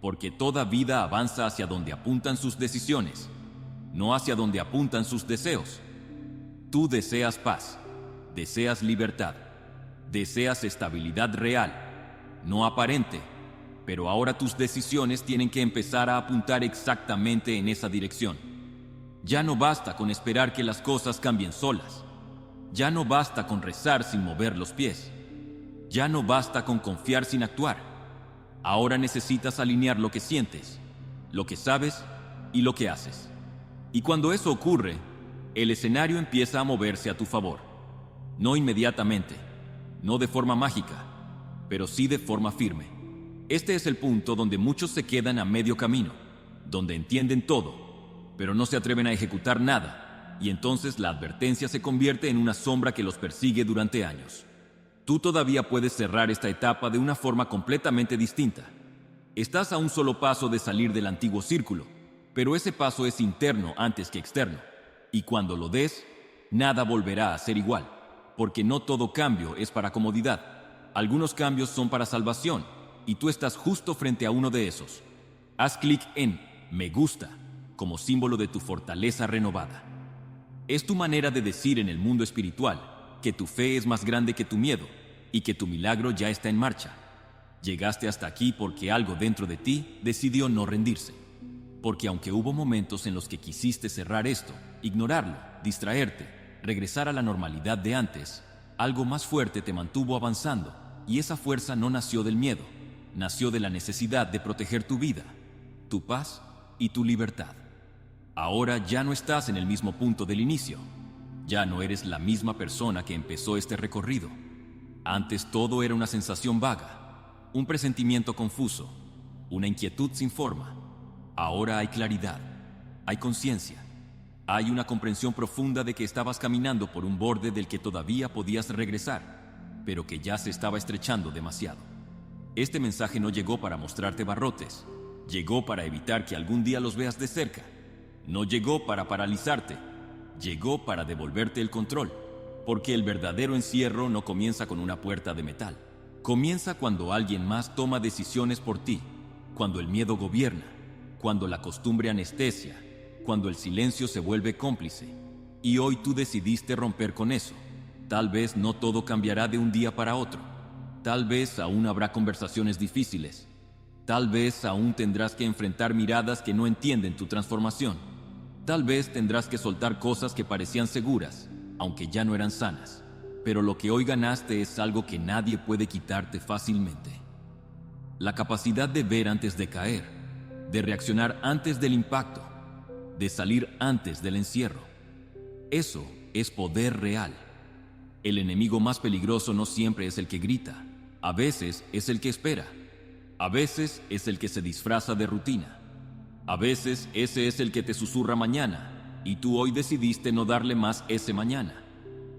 porque toda vida avanza hacia donde apuntan sus decisiones, no hacia donde apuntan sus deseos. Tú deseas paz, deseas libertad, deseas estabilidad real, no aparente, pero ahora tus decisiones tienen que empezar a apuntar exactamente en esa dirección. Ya no basta con esperar que las cosas cambien solas. Ya no basta con rezar sin mover los pies. Ya no basta con confiar sin actuar. Ahora necesitas alinear lo que sientes, lo que sabes y lo que haces. Y cuando eso ocurre, el escenario empieza a moverse a tu favor. No inmediatamente, no de forma mágica, pero sí de forma firme. Este es el punto donde muchos se quedan a medio camino, donde entienden todo, pero no se atreven a ejecutar nada, y entonces la advertencia se convierte en una sombra que los persigue durante años. Tú todavía puedes cerrar esta etapa de una forma completamente distinta. Estás a un solo paso de salir del antiguo círculo, pero ese paso es interno antes que externo. Y cuando lo des, nada volverá a ser igual, porque no todo cambio es para comodidad. Algunos cambios son para salvación, y tú estás justo frente a uno de esos. Haz clic en Me gusta, como símbolo de tu fortaleza renovada. Es tu manera de decir en el mundo espiritual que tu fe es más grande que tu miedo y que tu milagro ya está en marcha. Llegaste hasta aquí porque algo dentro de ti decidió no rendirse. Porque aunque hubo momentos en los que quisiste cerrar esto, ignorarlo, distraerte, regresar a la normalidad de antes, algo más fuerte te mantuvo avanzando, y esa fuerza no nació del miedo, nació de la necesidad de proteger tu vida, tu paz y tu libertad. Ahora ya no estás en el mismo punto del inicio. Ya no eres la misma persona que empezó este recorrido. Antes todo era una sensación vaga, un presentimiento confuso, una inquietud sin forma. Ahora hay claridad, hay conciencia, hay una comprensión profunda de que estabas caminando por un borde del que todavía podías regresar, pero que ya se estaba estrechando demasiado. Este mensaje no llegó para mostrarte barrotes, llegó para evitar que algún día los veas de cerca. No llegó para paralizarte, llegó para devolverte el control, porque el verdadero encierro no comienza con una puerta de metal. Comienza cuando alguien más toma decisiones por ti, cuando el miedo gobierna, cuando la costumbre anestesia, cuando el silencio se vuelve cómplice. Y hoy tú decidiste romper con eso. Tal vez no todo cambiará de un día para otro. Tal vez aún habrá conversaciones difíciles. Tal vez aún tendrás que enfrentar miradas que no entienden tu transformación. Tal vez tendrás que soltar cosas que parecían seguras, aunque ya no eran sanas. Pero lo que hoy ganaste es algo que nadie puede quitarte fácilmente. La capacidad de ver antes de caer, de reaccionar antes del impacto, de salir antes del encierro. Eso es poder real. El enemigo más peligroso no siempre es el que grita. A veces es el que espera. A veces es el que se disfraza de rutina. A veces ese es el que te susurra mañana, y tú hoy decidiste no darle más ese mañana.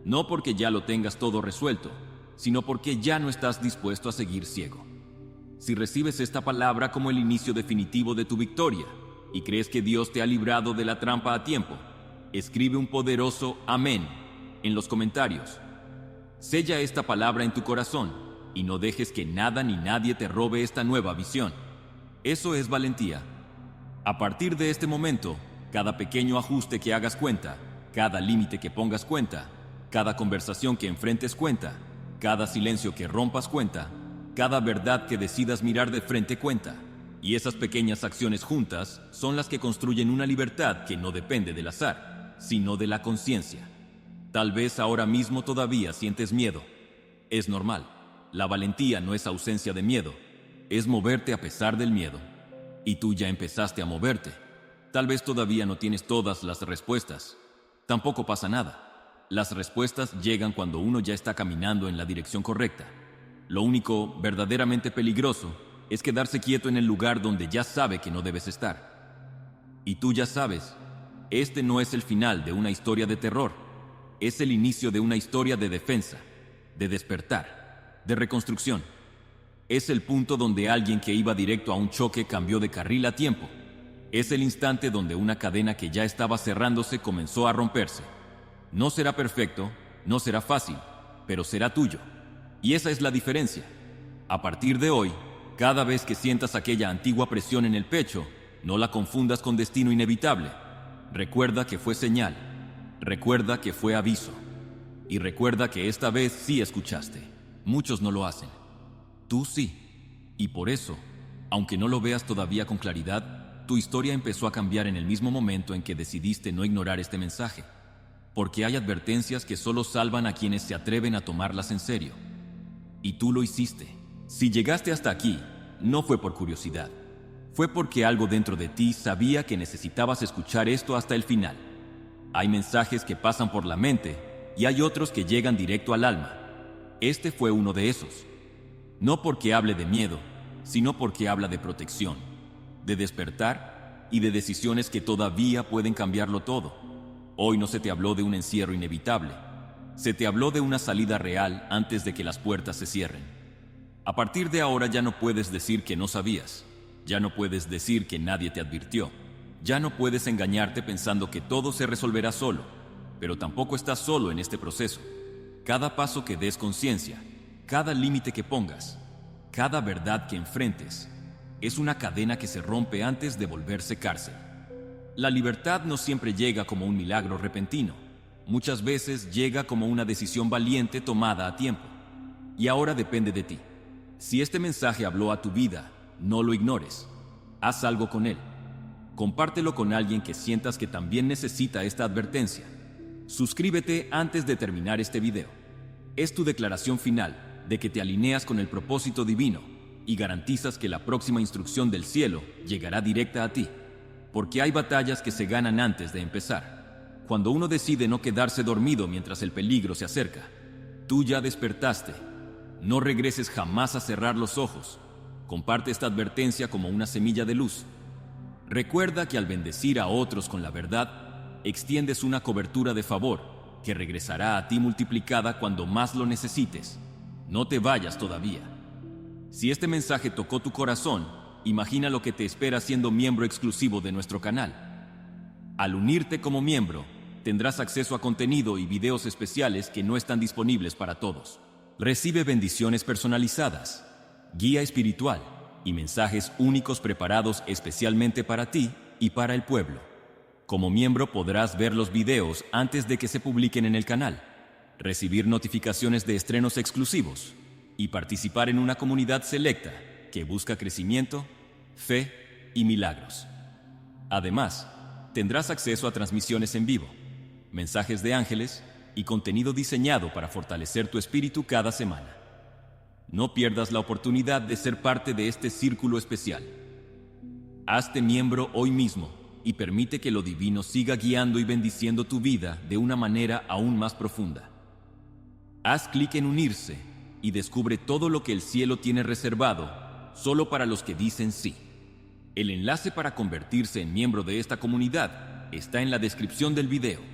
No porque ya lo tengas todo resuelto, sino porque ya no estás dispuesto a seguir ciego. Si recibes esta palabra como el inicio definitivo de tu victoria, y crees que Dios te ha librado de la trampa a tiempo, escribe un poderoso amén en los comentarios. Sella esta palabra en tu corazón, y no dejes que nada ni nadie te robe esta nueva visión. Eso es valentía. A partir de este momento, cada pequeño ajuste que hagas cuenta, cada límite que pongas cuenta, cada conversación que enfrentes cuenta, cada silencio que rompas cuenta, cada verdad que decidas mirar de frente cuenta. Y esas pequeñas acciones juntas son las que construyen una libertad que no depende del azar, sino de la conciencia. Tal vez ahora mismo todavía sientes miedo. Es normal. La valentía no es ausencia de miedo, es moverte a pesar del miedo. Y tú ya empezaste a moverte. Tal vez todavía no tienes todas las respuestas. Tampoco pasa nada. Las respuestas llegan cuando uno ya está caminando en la dirección correcta. Lo único verdaderamente peligroso es quedarse quieto en el lugar donde ya sabe que no debes estar. Y tú ya sabes, este no es el final de una historia de terror. Es el inicio de una historia de defensa. de despertar, de reconstrucción. Es el punto donde alguien que iba directo a un choque cambió de carril a tiempo. Es el instante donde una cadena que ya estaba cerrándose comenzó a romperse. No será perfecto, no será fácil, pero será tuyo. Y esa es la diferencia. A partir de hoy, cada vez que sientas aquella antigua presión en el pecho, no la confundas con destino inevitable. Recuerda que fue señal. Recuerda que fue aviso. Y recuerda que esta vez sí escuchaste. Muchos no lo hacen. Tú sí. Y por eso, aunque no lo veas todavía con claridad, tu historia empezó a cambiar en el mismo momento en que decidiste no ignorar este mensaje. Porque hay advertencias que solo salvan a quienes se atreven a tomarlas en serio. Y tú lo hiciste. Si llegaste hasta aquí, no fue por curiosidad. Fue porque algo dentro de ti sabía que necesitabas escuchar esto hasta el final. Hay mensajes que pasan por la mente y hay otros que llegan directo al alma. Este fue uno de esos. No porque hable de miedo, sino porque habla de protección, de despertar y de decisiones que todavía pueden cambiarlo todo. Hoy no se te habló de un encierro inevitable. Se te habló de una salida real antes de que las puertas se cierren. A partir de ahora ya no puedes decir que no sabías. Ya no puedes decir que nadie te advirtió. Ya no puedes engañarte pensando que todo se resolverá solo. Pero tampoco estás solo en este proceso. Cada paso que des conciencia, cada límite que pongas, cada verdad que enfrentes, es una cadena que se rompe antes de volverse cárcel. La libertad no siempre llega como un milagro repentino. Muchas veces llega como una decisión valiente tomada a tiempo. Y ahora depende de ti. Si este mensaje habló a tu vida, no lo ignores. Haz algo con él. Compártelo con alguien que sientas que también necesita esta advertencia. Suscríbete antes de terminar este video. Es tu declaración final de que te alineas con el propósito divino y garantizas que la próxima instrucción del cielo llegará directa a ti. Porque hay batallas que se ganan antes de empezar. Cuando uno decide no quedarse dormido mientras el peligro se acerca, tú ya despertaste. No regreses jamás a cerrar los ojos. Comparte esta advertencia como una semilla de luz. Recuerda que al bendecir a otros con la verdad, extiendes una cobertura de favor que regresará a ti multiplicada cuando más lo necesites. No te vayas todavía. Si este mensaje tocó tu corazón, imagina lo que te espera siendo miembro exclusivo de nuestro canal. Al unirte como miembro, tendrás acceso a contenido y videos especiales que no están disponibles para todos. Recibe bendiciones personalizadas, guía espiritual y mensajes únicos preparados especialmente para ti y para el pueblo. Como miembro podrás ver los videos antes de que se publiquen en el canal, recibir notificaciones de estrenos exclusivos y participar en una comunidad selecta que busca crecimiento, fe y milagros. Además, tendrás acceso a transmisiones en vivo, mensajes de ángeles y contenido diseñado para fortalecer tu espíritu cada semana. No pierdas la oportunidad de ser parte de este círculo especial. Hazte miembro hoy mismo y permite que lo divino siga guiando y bendiciendo tu vida de una manera aún más profunda. Haz clic en unirse y descubre todo lo que el cielo tiene reservado solo para los que dicen sí. El enlace para convertirse en miembro de esta comunidad está en la descripción del video.